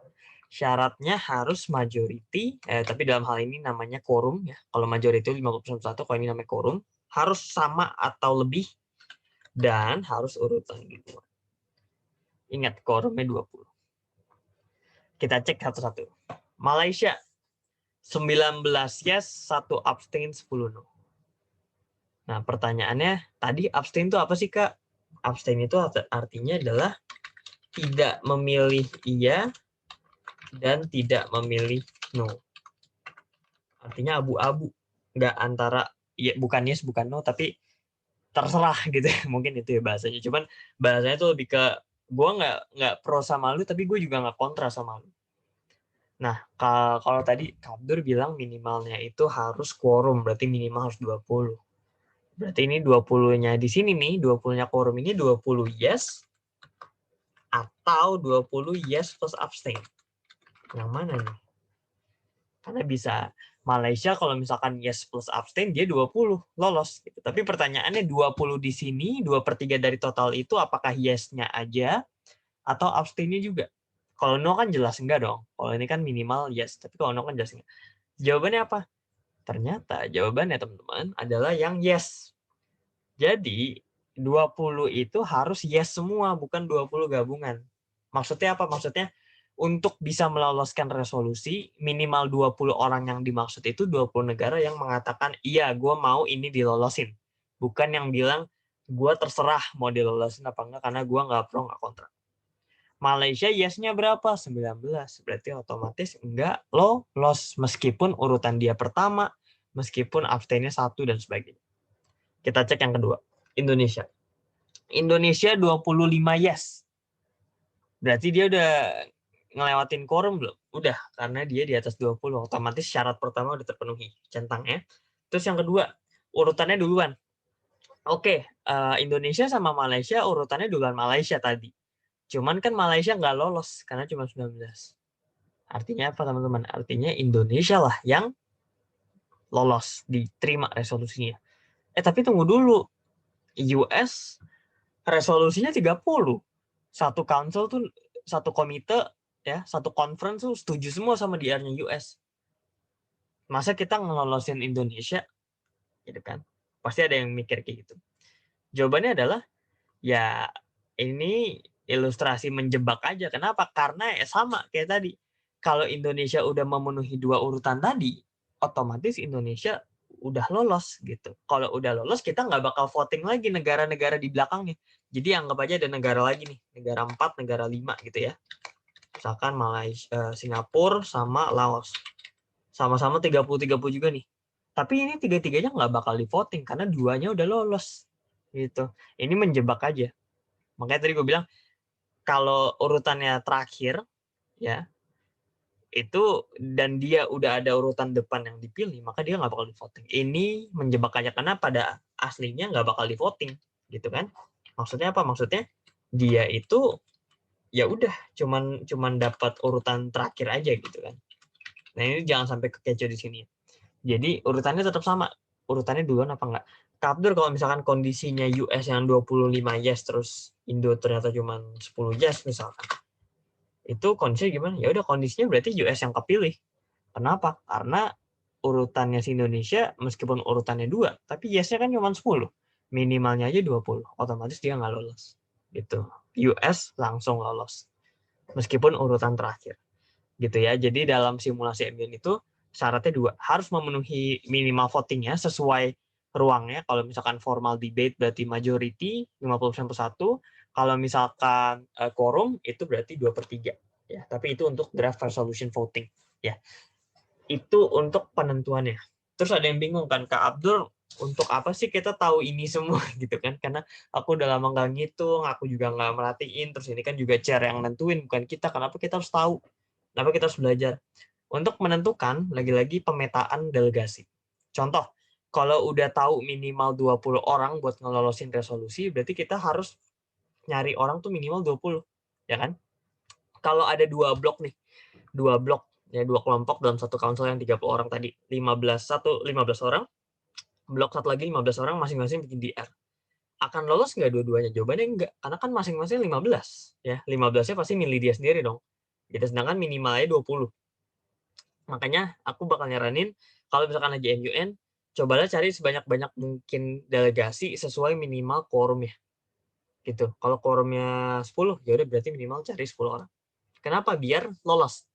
Syaratnya harus majority, tapi dalam hal ini namanya quorum ya. Kalau majority 50+1, kalau ini namanya quorum, harus sama atau lebih, dan harus urutan gitu. Ingat, quorumnya 20. Kita cek satu-satu. Malaysia, 19 yes, 1 abstain, 10 no. Nah, pertanyaannya, tadi abstain itu apa sih, Kak? Abstain itu artinya adalah tidak memilih iya dan tidak memilih no. Artinya abu-abu. Nggak antara, ya bukan yes, bukan no, tapi terserah gitu. Mungkin itu ya bahasanya. Cuman bahasanya itu lebih ke, gue nggak pro sama lu, tapi gue juga nggak kontra sama lu. Nah, kalau tadi Kabdur bilang minimalnya itu harus quorum, berarti minimal harus 20. Berarti ini 20-nya di sini nih, 20-nya quorum ini 20 yes atau 20 yes plus abstain. Yang mana nih? Karena bisa Malaysia kalau misalkan yes plus abstain dia 20 lolos gitu. Tapi pertanyaannya 20 di sini, 2/3 dari total itu apakah yes-nya aja atau abstain-nya juga? Kalau no kan jelas enggak dong. Kalau ini kan minimal yes, tapi kalau no kan jelas enggak. Jawabannya apa? Ternyata jawabannya teman-teman adalah yang yes. Jadi 20 itu harus yes semua, bukan 20 gabungan. Maksudnya apa? Maksudnya untuk bisa meloloskan resolusi, minimal 20 orang yang dimaksud itu 20 negara yang mengatakan, iya, gue mau ini dilolosin. Bukan yang bilang, gue terserah mau dilolosin apa enggak, karena gue nggak pro, nggak kontra. Malaysia yes-nya berapa? 19. Berarti otomatis enggak lolos. Meskipun urutan dia pertama, meskipun abstainnya 1, dan sebagainya. Kita cek yang kedua. Indonesia. Indonesia 25 yes. Berarti dia udah ngelewatin quorum belum? Udah, karena dia di atas 20. Otomatis syarat pertama udah terpenuhi. Centangnya. Terus yang kedua, urutannya duluan. Oke, Indonesia sama Malaysia urutannya duluan Malaysia tadi. Cuman kan Malaysia nggak lolos karena cuma 19. Artinya apa teman-teman? Artinya Indonesia lah yang lolos, diterima resolusinya. Tapi tunggu dulu. US resolusinya 30. Satu council tuh, satu komite, ya, satu conference tuh setuju semua sama DR-nya US. Masa kita ngelolosin Indonesia? Gitu kan. Pasti ada yang mikir kayak gitu. Jawabannya adalah, ya ini ilustrasi menjebak aja. Kenapa? Karena ya sama kayak tadi. Kalau Indonesia udah memenuhi 2 urutan tadi, otomatis Indonesia udah lolos gitu. Kalau udah lolos, kita nggak bakal voting lagi negara-negara di belakangnya. Jadi anggap aja ada negara lagi nih, negara 4, negara 5 gitu ya. Misalkan Malaysia, Singapura sama Laos. Sama-sama 30-30 juga nih. Tapi ini tiga-tiganya nggak bakal di voting karena duanya udah lolos gitu. Ini menjebak aja. Makanya tadi gue bilang kalau urutannya terakhir ya itu dan dia udah ada urutan depan yang dipilih, maka dia nggak bakal di voting. Ini menjebak aja karena pada aslinya nggak bakal di voting gitu kan. Maksudnya apa? Maksudnya dia itu ya udah cuman dapat urutan terakhir aja gitu kan. Nah, ini jangan sampai kekecoh di sini. Jadi urutannya tetap sama. Urutannya duluan apa enggak? Kak Abdur, kalau misalkan kondisinya US yang 25 yes terus Indo ternyata cuma 10 yes misalkan. Itu kondisinya gimana? Ya udah, kondisinya berarti US yang kepilih. Kenapa? Karena urutannya si Indonesia meskipun urutannya 2, tapi yes-nya kan cuma 10. Minimalnya aja 20. Otomatis dia nggak lolos. Gitu. US langsung lolos. Meskipun urutan terakhir. Gitu ya. Jadi dalam simulasi ambient itu syaratnya 2, harus memenuhi minimal votingnya sesuai ruangnya. Kalau misalkan formal debate berarti majority 50% per 1. Kalau misalkan quorum itu berarti 2/3 ya. Tapi itu untuk draft resolution voting ya. Itu untuk penentuannya. Terus ada yang bingung kan, Kak Abdul, untuk apa sih kita tahu ini semua gitu kan? Karena aku udah lama nggak ngitung, aku juga nggak merhatiin. Terus ini kan juga chair yang nentuin, bukan kita. Kenapa kita harus tahu? Kenapa kita harus belajar? Untuk menentukan, lagi-lagi pemetaan delegasi. Contoh, kalau udah tahu minimal 20 orang buat ngelolosin resolusi, berarti kita harus nyari orang tuh minimal 20. Ya kan? Kalau ada 2 blok nih, 2 blok, ya 2 kelompok dalam satu council yang 30 orang tadi, 15 orang, blok satu lagi 15 orang, masing-masing bikin DR. Akan lolos nggak dua-duanya? Jawabannya enggak, karena kan masing-masing 15. Ya, 15-nya pasti milih dia sendiri dong. Gitu, sedangkan minimalnya 20. Makanya aku bakal nyaranin kalau misalkan lagi MUN, cobalah cari sebanyak-banyak mungkin delegasi sesuai minimal quorum ya. Gitu. Kalau quorumnya 10, ya udah berarti minimal cari 10 orang. Kenapa? Biar lolos.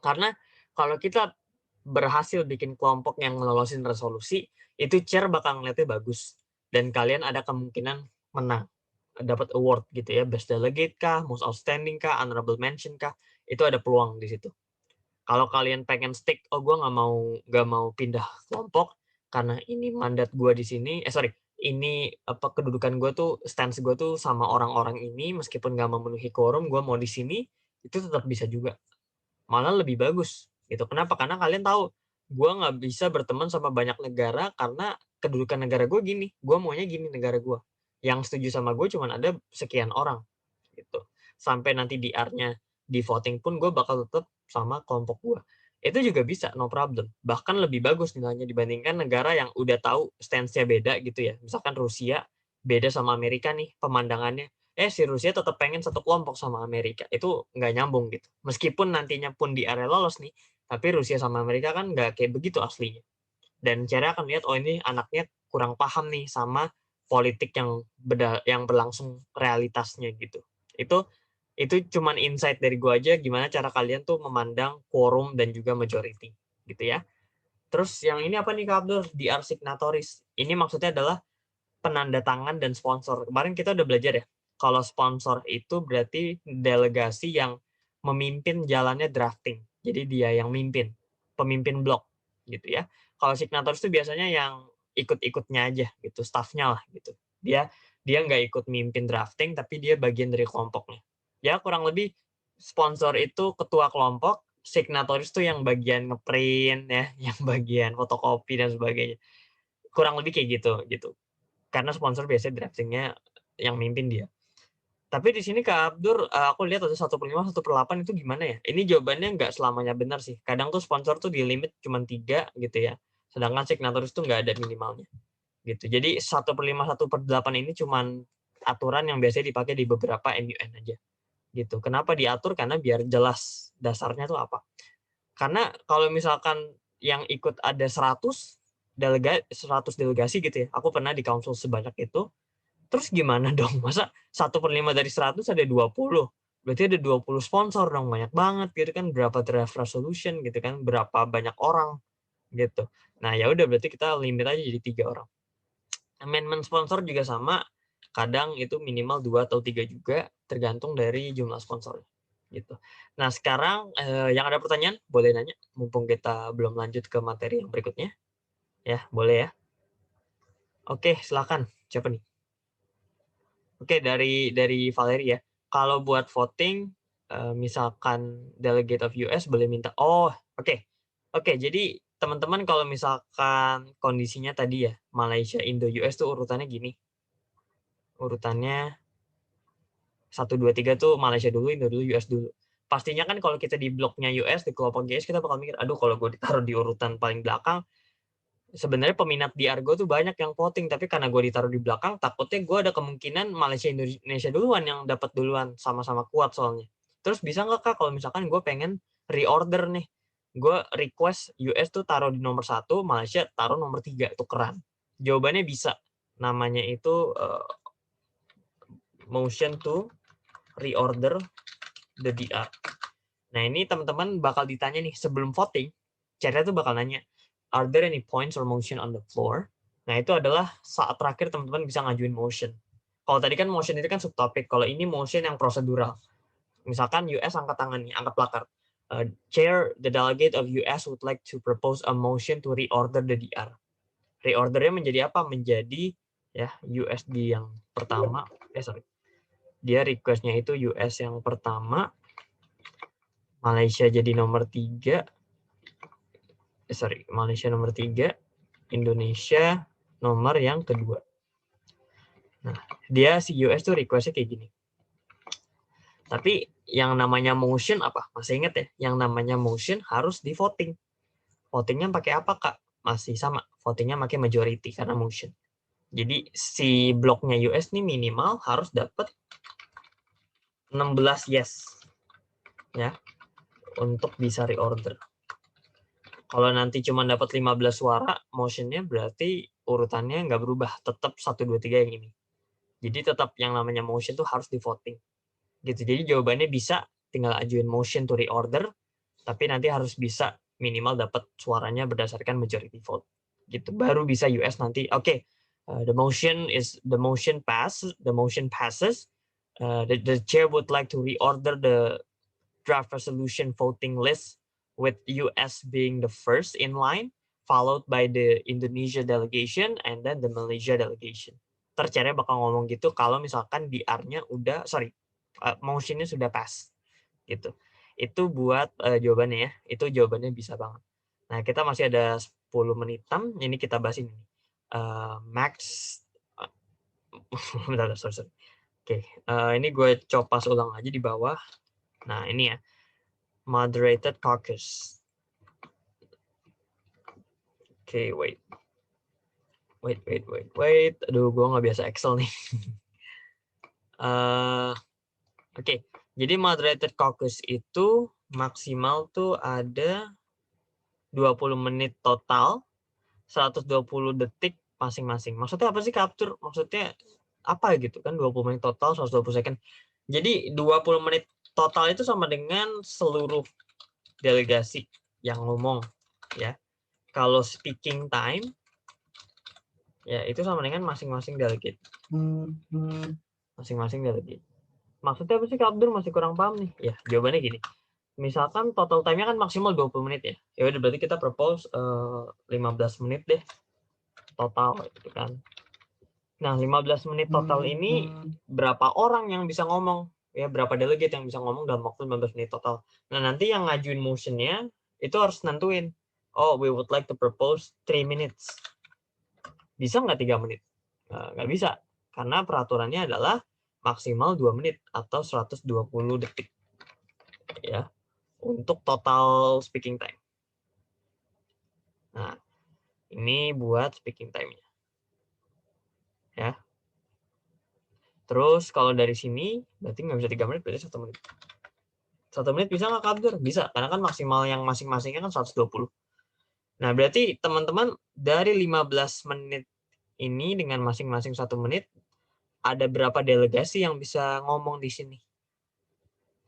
Karena kalau kita berhasil bikin kelompok yang ngelolosin resolusi, itu chair bakal ngeliatnya bagus. Dan kalian ada kemungkinan menang. Dapat award gitu ya. Best delegate kah, most outstanding kah, honorable mention kah. Itu ada peluang di situ. Kalau kalian pengen stick, gue nggak mau pindah kelompok karena ini mandat gue di sini. Ini apa kedudukan gue tuh, stance gue tuh sama orang-orang ini, meskipun nggak memenuhi quorum, gue mau di sini, itu tetap bisa juga. Malah lebih bagus. Gitu. Kenapa? Karena kalian tahu, gue nggak bisa berteman sama banyak negara karena kedudukan negara gue gini. Gue maunya gini negara gue. Yang setuju sama gue cuma ada sekian orang. Gitu. Sampai nanti DR-nya di voting pun gue bakal tetap sama kelompok gue. Itu juga bisa, no problem. Bahkan lebih bagus nilainya dibandingkan negara yang udah tahu stance-nya beda gitu ya. Misalkan Rusia beda sama Amerika nih pemandangannya. Si Rusia tetap pengen satu kelompok sama Amerika. Itu nggak nyambung gitu. Meskipun nantinya pun di area lolos nih, tapi Rusia sama Amerika kan nggak kayak begitu aslinya. Dan cara akan lihat, ini anaknya kurang paham nih sama politik yang berlangsung realitasnya gitu. Itu Itu cuman insight dari gue aja gimana cara kalian tuh memandang quorum dan juga majority gitu ya. Terus yang ini apa nih Kak Abdul? DR signatories. Ini maksudnya adalah penanda tangan dan sponsor. Kemarin kita udah belajar ya. Kalau sponsor itu berarti delegasi yang memimpin jalannya drafting. Jadi dia yang mimpin, pemimpin blok gitu ya. Kalau signatories itu biasanya yang ikut-ikutnya aja gitu, staffnya lah gitu. Dia nggak ikut mimpin drafting, tapi dia bagian dari kelompoknya. Ya kurang lebih sponsor itu ketua kelompok, signatories itu yang bagian ngeprint ya, yang bagian fotokopi dan sebagainya. Kurang lebih kayak gitu. Karena sponsor biasanya draftingnya yang mimpin dia. Tapi di sini Kak Abdur, aku lihat ada 1/5, 1/8 itu gimana ya? Ini jawabannya nggak selamanya benar sih. Kadang tuh sponsor tuh di limit cuma 3 gitu ya. Sedangkan signatories tuh nggak ada minimalnya. Gitu. Jadi 1/5, 1/8 ini cuman aturan yang biasanya dipakai di beberapa MUN aja. Gitu. Kenapa diatur? Karena biar jelas dasarnya tuh apa. Karena kalau misalkan yang ikut ada 100 delegasi gitu ya. Aku pernah di council sebanyak itu. Terus gimana dong? Masa 1/5 dari 100 ada 20? Berarti ada 20 sponsor dong, banyak banget gitu kan, berapa draft resolution gitu kan, berapa banyak orang gitu. Nah, ya udah berarti kita limit aja jadi 3 orang. Amendment sponsor juga sama, kadang itu minimal 2 atau 3 juga, tergantung dari jumlah sponsor gitu. Nah, sekarang yang ada pertanyaan boleh nanya, mumpung kita belum lanjut ke materi yang berikutnya. Ya, boleh ya. Oke, silakan. Siapa nih? Oke, dari Valerie ya. Kalau buat voting, misalkan delegate of US boleh minta. Oh, oke. Oke, jadi teman-teman kalau misalkan kondisinya tadi ya, Malaysia, Indo, US tuh urutannya gini. Urutannya 1, 2, 3 tuh Malaysia dulu, Indo dulu, US dulu. Pastinya kan kalau kita di bloknya US, di kelompok US, kita bakal mikir, aduh kalau gue ditaruh di urutan paling belakang, sebenarnya peminat di Argo tuh banyak yang voting, tapi karena gue ditaruh di belakang, takutnya gue ada kemungkinan Malaysia Indonesia duluan yang dapat duluan, sama-sama kuat soalnya. Terus bisa nggak Kak kalau misalkan gue pengen reorder nih, gue request US tuh taruh di nomor 1, Malaysia taruh nomor 3, tukeran. Jawabannya bisa. Namanya itu motion to reorder the DR. Nah ini teman-teman bakal ditanya nih sebelum voting, chatnya tuh bakal nanya, are there any points or motion on the floor? Nah itu adalah saat terakhir teman-teman bisa ngajuin motion. Kalau tadi kan motion itu kan subtopik, kalau ini motion yang prosedural. Misalkan US angkat tangan nih, angkat placard. Chair, the delegate of US would like to propose a motion to reorder the DR. Reordernya menjadi apa? Menjadi ya USD yang pertama. Dia requestnya itu US yang pertama, Malaysia jadi nomor 3. Malaysia nomor 3, Indonesia nomor yang kedua. Nah, dia si US tuh request-nya kayak gini. Tapi yang namanya motion apa? Masih ingat ya? Yang namanya motion harus di voting. Votingnya pakai apa, Kak? Masih sama. Votingnya pakai majority karena motion. Jadi si bloknya US nih minimal harus dapat 16 yes. Ya. Untuk bisa reorder. Kalau nanti cuma dapat 15 suara, motionnya berarti urutannya nggak berubah. Tetap 1, 2, 3 yang ini. Jadi tetap yang namanya motion tuh harus di voting. Gitu. Jadi jawabannya bisa tinggal ajuin motion to reorder, tapi nanti harus bisa minimal dapat suaranya berdasarkan majority vote. Gitu. Baru bisa US nanti. Oke, the motion passes. The chair would like to reorder the draft resolution voting list with US being the first in line, followed by the Indonesia delegation and then the Malaysia delegation. Tercaranya bakal ngomong gitu kalau misalkan DR-nya motion-nya sudah pass gitu. Itu buat jawabannya ya. Itu jawabannya bisa banget. Nah, kita masih ada 10 menitan. Ini kita bahas ini. Max sorry. Oke, ini gue copas ulang aja di bawah. Nah, ini ya. Moderated caucus. Oke, wait. Aduh, gue nggak biasa Excel nih. Oke, jadi moderated caucus itu maksimal tuh ada 20 menit total, 120 detik masing-masing. Maksudnya apa sih capture? Maksudnya apa gitu kan 20 menit total, 120 second. Jadi 20 menit total itu sama dengan seluruh delegasi yang ngomong ya. Kalau speaking time ya itu sama dengan masing-masing delegate. Masing-masing delegate. Maksudnya apa sih Kak Abdur? Masih kurang paham nih. Ya, jawabannya gini. Misalkan total time-nya kan maksimal 20 menit ya. Ya udah berarti kita propose 15 menit deh total gitu kan. Nah, 15 menit total ini berapa orang yang bisa ngomong? Ya, berapa delegate yang bisa ngomong dalam waktu 15 menit total. Nah, nanti yang ngajuin motion-nya itu harus nentuin. Oh, we would like to propose 3 minutes. Bisa nggak 3 menit? Nggak bisa. Karena peraturannya adalah maksimal 2 menit atau 120 detik. Ya, untuk total speaking time. Nah, ini buat speaking time-nya. Ya. Terus kalau dari sini, berarti nggak bisa 3 menit, berarti 1 menit. 1 menit bisa nggak kabur? Bisa, karena kan maksimal yang masing-masingnya kan 120. Nah, berarti teman-teman dari 15 menit ini dengan masing-masing 1 menit, ada berapa delegasi yang bisa ngomong di sini?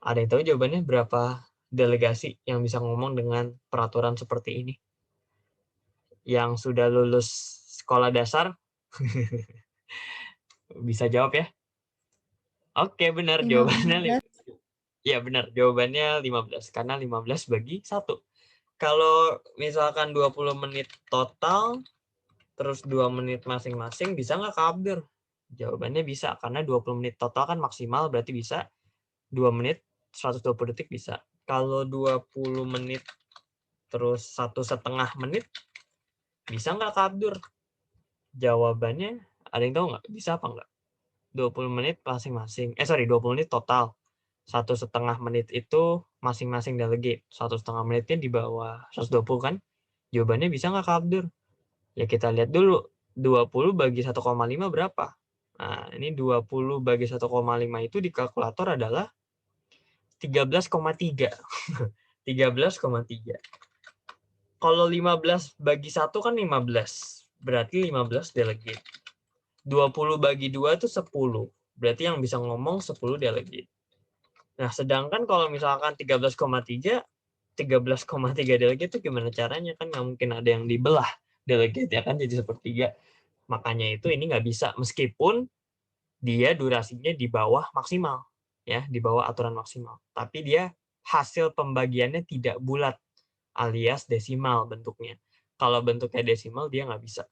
Ada yang tahu jawabannya berapa delegasi yang bisa ngomong dengan peraturan seperti ini? Yang sudah lulus sekolah dasar? Bisa jawab ya? Oke, benar. Jawabannya 15. ya benar, jawabannya 15 karena 15 bagi 1. Kalau misalkan 20 menit total terus 2 menit masing-masing bisa nggak kabur? Jawabannya bisa karena 20 menit total kan maksimal berarti bisa 2 menit 120 detik bisa. Kalau 20 menit terus 1,5 menit bisa nggak kabur? Jawabannya ada yang tahu nggak? Bisa apa nggak? 20 menit masing-masing. 20 menit total. 1,5 menit itu masing-masing delegate. 1,5 menitnya di bawah 120 kan? Jawabannya bisa nggak Kak Abdur? Ya kita lihat dulu. 20 bagi 1,5 berapa? Nah, ini 20 bagi 1,5 itu di kalkulator adalah 13,3. 13,3. Kalau 15 bagi 1 kan 15. Berarti 15 delegate. 20 bagi 2 itu 10. Berarti yang bisa ngomong 10 delegate. Nah, sedangkan kalau misalkan 13,3 delegate itu gimana caranya? Kan nggak mungkin ada yang dibelah delegate ya kan jadi sepertiga. Makanya itu ini nggak bisa meskipun dia durasinya di bawah maksimal ya, di bawah aturan maksimal. Tapi dia hasil pembagiannya tidak bulat alias desimal bentuknya. Kalau bentuknya desimal dia nggak bisa.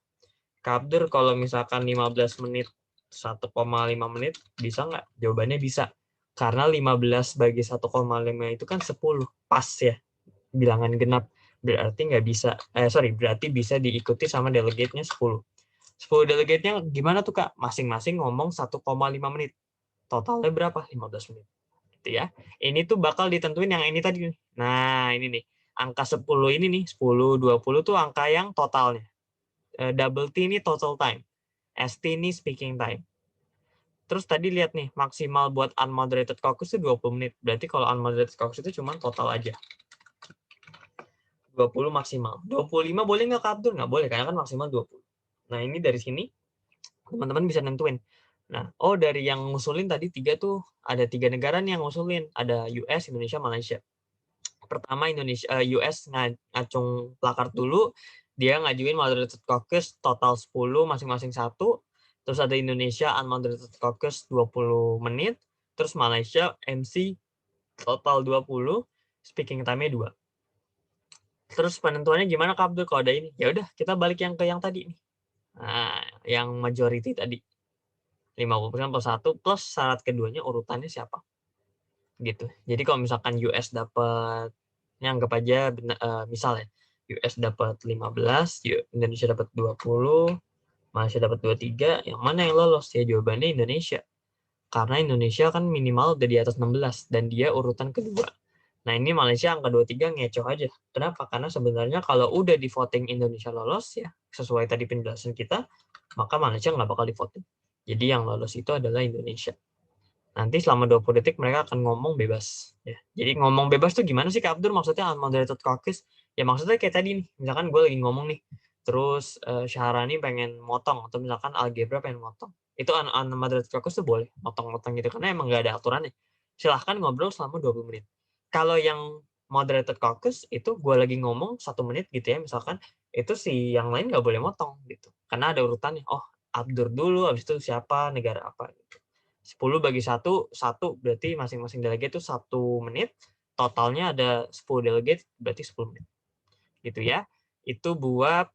Kabdur kalau misalkan 15 menit 1,5 menit bisa nggak? Jawabannya bisa. Karena 15 bagi 1,5 itu kan 10. Pas ya. Bilangan genap. Berarti nggak bisa. Berarti bisa diikuti sama delegate-nya 10. 10 delegate-nya gimana tuh Kak? Masing-masing ngomong 1,5 menit. Totalnya berapa? 15 menit. Gitu ya. Ini tuh bakal ditentuin yang ini tadi. Nah, ini nih. Angka 10 ini nih. 10, 20 tuh angka yang totalnya. Double T ini total time. ST ini speaking time. Terus tadi lihat nih, maksimal buat unmoderated caucus itu 20 menit. Berarti kalau unmoderated caucus itu cuma total aja. 20 maksimal. 25 boleh nggak kabur? Nggak boleh, karena kan maksimal 20. Nah, ini dari sini, teman-teman bisa nentuin. Nah, dari yang ngusulin tadi 3 tuh, ada 3 negara nih yang ngusulin. Ada US, Indonesia, Malaysia. Pertama, US ngacung plakar dulu. Dia ngajuin moderated caucus total 10, masing-masing 1. Terus ada Indonesia unmoderated caucus 20 menit. Terus Malaysia MC total 20, speaking time-nya 2. Terus penentuannya gimana Kak Abdul kalau ada ini? Ya udah, kita balik yang ke yang tadi nih. Nah, yang majority tadi. 50% plus 1 plus syarat keduanya urutannya siapa? Gitu. Jadi kalau misalkan US dapat anggap aja misal ya, US dapat 15, Indonesia dapat 20, Malaysia dapat 23, yang mana yang lolos? Ya jawabannya Indonesia. Karena Indonesia kan minimal udah di atas 16 dan dia urutan kedua. Nah, ini Malaysia angka 23 ngecoh aja. Kenapa? Karena sebenarnya kalau udah di voting Indonesia lolos ya, sesuai tadi penjelasan kita, maka Malaysia nggak bakal di voting. Jadi yang lolos itu adalah Indonesia. Nanti selama 20 detik mereka akan ngomong bebas. Ya. Jadi ngomong bebas tuh gimana sih Kak Abdur? Maksudnya unmoderated caucus? Ya maksudnya kayak tadi nih, misalkan gue lagi ngomong nih, terus Syahrani pengen motong, atau misalkan Algebra pengen motong. Itu unmoderated caucus tuh boleh motong-motong gitu karena emang nggak ada aturannya. Silahkan ngobrol selama 20 menit. Kalau yang moderated caucus itu gue lagi ngomong 1 menit gitu ya misalkan, itu si yang lain nggak boleh motong gitu. Karena ada urutannya. Oh, Abdur dulu, habis itu siapa, negara apa gitu. 10 bagi 1, 1 berarti masing-masing delegate itu 1 menit. Totalnya ada 10 delegate berarti 10 menit. Gitu ya. Itu buat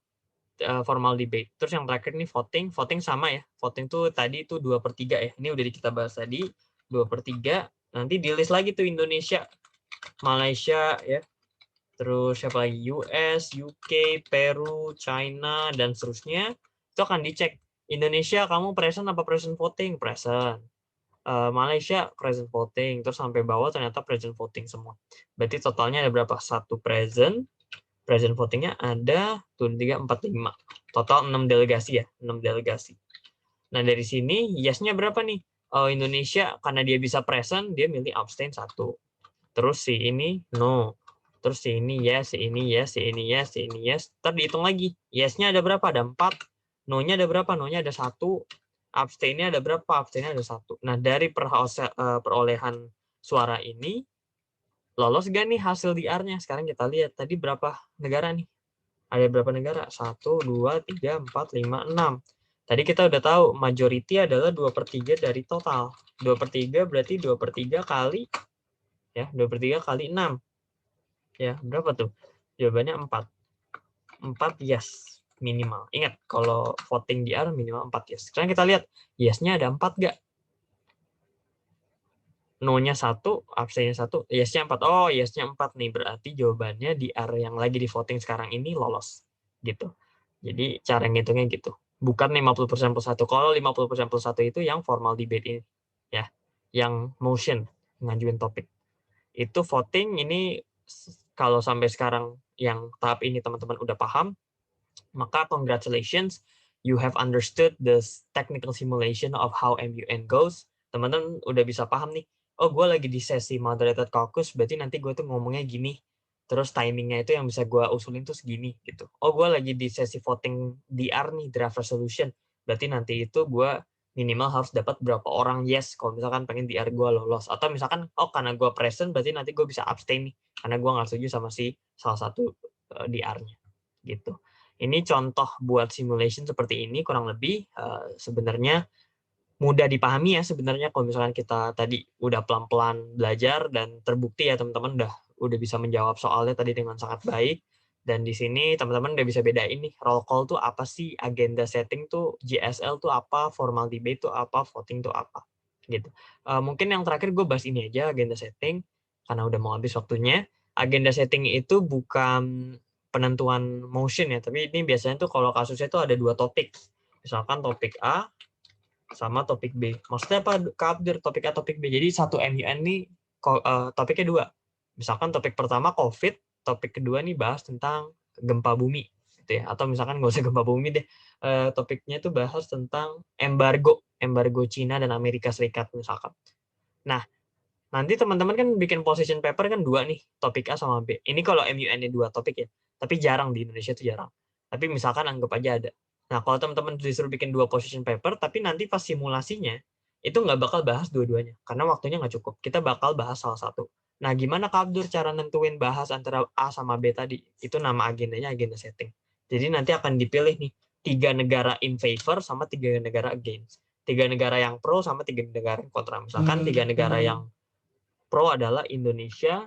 formal debate. Terus yang terakhir nih voting. Voting sama ya. Voting tuh tadi tuh 2/3 ya. Ini udah kita bahas tadi. 2/3. Nanti di list lagi tuh Indonesia, Malaysia ya. Terus siapa lagi? US, UK, Peru, China, dan seterusnya. Itu akan dicek. Indonesia kamu present apa present voting? Present. Malaysia present voting. Terus sampai bawah ternyata present voting semua. Berarti totalnya ada berapa? 1 present. Present votingnya ada 2, 3, 4, 5. Total 6 delegasi ya. 6 delegasi. Nah dari sini yes-nya berapa nih? Indonesia karena dia bisa present, dia milih abstain 1. Terus si ini no. Terus si ini yes, si ini yes, si ini yes, si ini yes. Ntar dihitung lagi. Yes-nya ada berapa? Ada 4. No-nya ada berapa? No-nya ada 1. Abstain-nya ada berapa? Abstain-nya ada 1. Nah dari perolehan suara ini, lolos gak nih hasil DR-nya? Sekarang kita lihat. Tadi berapa negara nih? Ada berapa negara? 1, 2, 3, 4, 5, 6. Tadi kita udah tahu majority adalah 2/3 dari total. 2/3 berarti 2/3 kali ya, 2/3 kali 6. Ya, berapa tuh? Jawabannya 4. 4 yes minimal. Ingat kalau voting DR minimal 4 yes. Sekarang kita lihat yes-nya ada 4 enggak? No-nya 1, abstain-nya 1, yes-nya 4. Oh, yes-nya 4 nih. Berarti jawabannya DR yang lagi di voting sekarang ini lolos. Gitu. Jadi cara ngitungnya gitu. Bukan 50% plus 1. Kalau 50% plus 1 itu yang formal debate ini. Ya. Yang motion, ngajuin topik. Itu voting ini kalau sampai sekarang yang tahap ini teman-teman udah paham, maka congratulations, you have understood the technical simulation of how MUN goes. Teman-teman udah bisa paham nih, oh gue lagi di sesi moderated caucus, berarti nanti gue tuh ngomongnya gini, terus timingnya itu yang bisa gue usulin tuh segini gitu. Oh gue lagi di sesi voting DR nih, draft resolution, berarti nanti itu gue minimal harus dapat berapa orang yes kalau misalkan pengen DR gue lolos. Atau misalkan, oh karena gue present berarti nanti gue bisa abstain nih, karena gue nggak setuju sama si salah satu DR-nya gitu. Ini contoh buat simulation seperti ini kurang lebih sebenarnya mudah dipahami ya sebenarnya kalau misalkan kita tadi udah pelan-pelan belajar dan terbukti ya teman-teman udah bisa menjawab soalnya tadi dengan sangat baik. Dan di sini teman-teman udah bisa bedain nih roll call tuh apa sih, agenda setting tuh GSL tuh apa, formal debate tuh apa, voting tuh apa gitu. Mungkin yang terakhir gue bahas ini aja agenda setting karena udah mau habis waktunya. Agenda setting itu bukan penentuan motion ya, tapi ini biasanya tuh kalau kasusnya tuh ada 2 topik. Misalkan topik A sama topik B. Maksudnya apa, Kak Abdur? Topik A, topik B. Jadi satu MUN nih topiknya 2. Misalkan topik pertama COVID, topik kedua nih bahas tentang gempa bumi. Gitu ya. Atau misalkan nggak usah gempa bumi deh. Topiknya itu bahas tentang embargo Cina dan Amerika Serikat misalkan. Nah, nanti teman-teman kan bikin position paper kan 2 nih, topik A sama B. Ini kalau MUN-nya 2 topik ya. Tapi jarang di Indonesia itu jarang. Tapi misalkan anggap aja ada. Nah, kalau teman-teman disuruh bikin 2 position paper, tapi nanti pas simulasinya, itu nggak bakal bahas dua-duanya. Karena waktunya nggak cukup. Kita bakal bahas salah satu. Nah, gimana Kak Abdur cara nentuin bahas antara A sama B tadi? Itu nama agendanya agenda setting. Jadi nanti akan dipilih nih, 3 negara in favor sama 3 negara against. 3 negara yang pro sama 3 negara yang kontra. Misalkan 3 negara yang pro adalah Indonesia,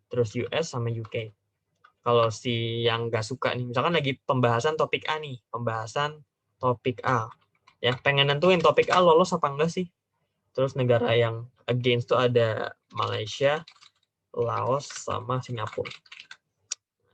terus US sama UK. Kalau si yang nggak suka nih, misalkan lagi pembahasan topik A nih, pembahasan topik A, ya pengen nentuin topik A lolos apa enggak sih. Terus negara yang against itu ada Malaysia, Laos, sama Singapura.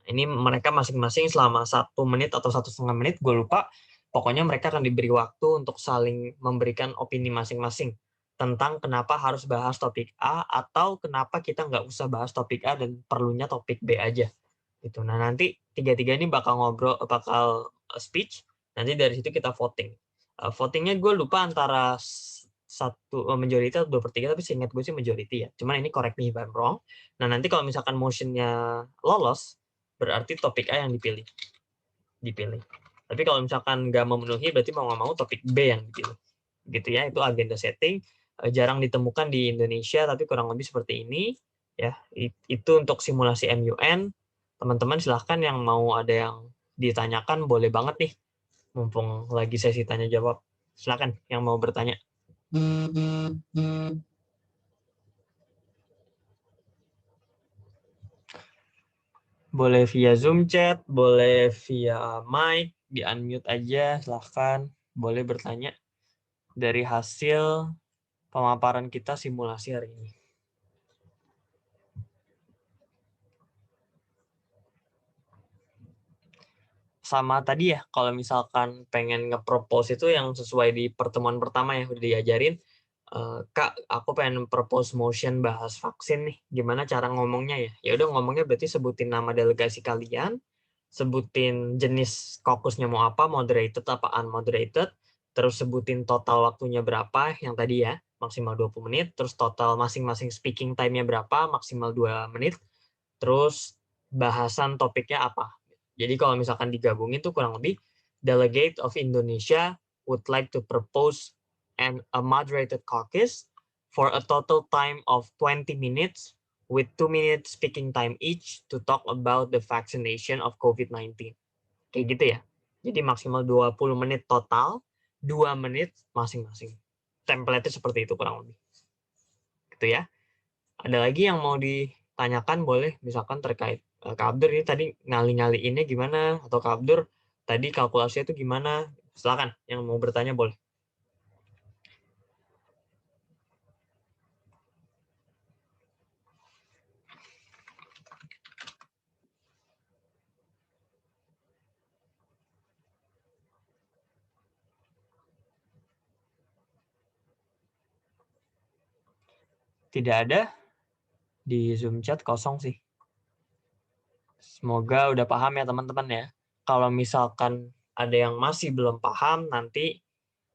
Ini mereka masing-masing selama 1 menit atau 1,5 menit, gue lupa. Pokoknya mereka akan diberi waktu untuk saling memberikan opini masing-masing tentang kenapa harus bahas topik A atau kenapa kita nggak usah bahas topik A dan perlunya topik B aja. Gitu. Nah nanti 3-3 ini bakal bakal speech. Nanti dari situ kita voting. Votingnya gue lupa antara majority atau 2/3, tapi seingat gue sih majority ya. Cuman ini correct me if I'm wrong. Nah nanti kalau misalkan motionnya lolos, berarti topik A yang dipilih. Tapi kalau misalkan nggak memenuhi, berarti mau nggak mau topik B yang dipilih. gitu ya. Itu agenda setting, jarang ditemukan di Indonesia, tapi kurang lebih seperti ini ya. Itu untuk simulasi MUN. Teman-teman silahkan yang mau ada yang ditanyakan boleh banget nih, mumpung lagi sesi tanya jawab. Silahkan yang mau bertanya. Boleh via Zoom chat, boleh via mic, di-unmute aja, silahkan. Boleh bertanya dari hasil pemaparan kita simulasi hari ini. Sama tadi ya, kalau misalkan pengen nge-propose itu yang sesuai di pertemuan pertama yang udah diajarin, Kak, aku pengen propose motion bahas vaksin nih. Gimana cara ngomongnya ya? Ya udah ngomongnya berarti sebutin nama delegasi kalian, sebutin jenis caucusnya mau apa, moderated apa unmoderated, terus sebutin total waktunya berapa yang tadi ya, maksimal 20 menit, terus total masing-masing speaking time-nya berapa, maksimal 2 menit, terus bahasan topiknya apa. Jadi kalau misalkan digabungin tuh kurang lebih Delegate of Indonesia would like to propose a moderated caucus for a total time of 20 minutes with 2 minutes speaking time each to talk about the vaccination of COVID-19. Kayak gitu ya. Jadi maksimal 20 menit total, 2 menit masing-masing. Template-nya seperti itu kurang lebih. Gitu ya. Ada lagi yang mau ditanyakan boleh, misalkan terkait Kak Abdur ini tadi ngali-ngaliinnya gimana, atau Kak Abdur tadi kalkulasinya itu gimana, silakan yang mau bertanya boleh. Tidak ada, di Zoom chat kosong sih. Semoga udah paham ya teman-teman ya. Kalau misalkan ada yang masih belum paham, nanti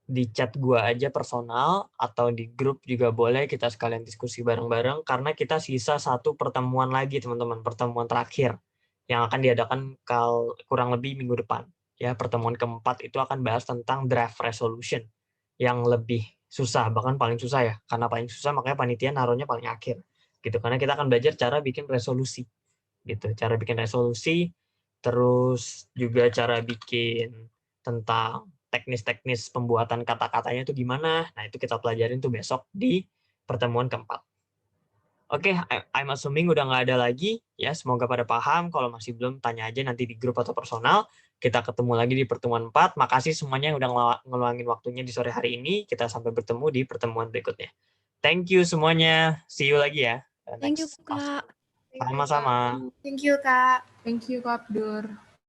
di chat gua aja personal atau di grup juga boleh, kita sekalian diskusi bareng-bareng karena kita sisa satu pertemuan lagi teman-teman, pertemuan terakhir yang akan diadakan kurang lebih minggu depan. Ya, pertemuan keempat itu akan bahas tentang draft resolution yang lebih susah, bahkan paling susah ya. Karena paling susah makanya panitia naruhnya paling akhir. Gitu. Karena kita akan belajar cara bikin resolusi. Gitu. Cara bikin resolusi, terus juga cara bikin tentang teknis-teknis pembuatan kata-katanya itu gimana. Nah, itu kita pelajarin tuh besok di pertemuan keempat. Oke, I'm assuming udah nggak ada lagi. Ya, semoga pada paham. Kalau masih belum, tanya aja nanti di grup atau personal. Kita ketemu lagi di pertemuan 4. Makasih semuanya yang udah ngeluangin waktunya di sore hari ini. Kita sampai bertemu di pertemuan berikutnya. Thank you semuanya. See you lagi ya. Thank you, Next. Kak. Sama-sama. Thank you, Kak. Thank you, Kak Abdur.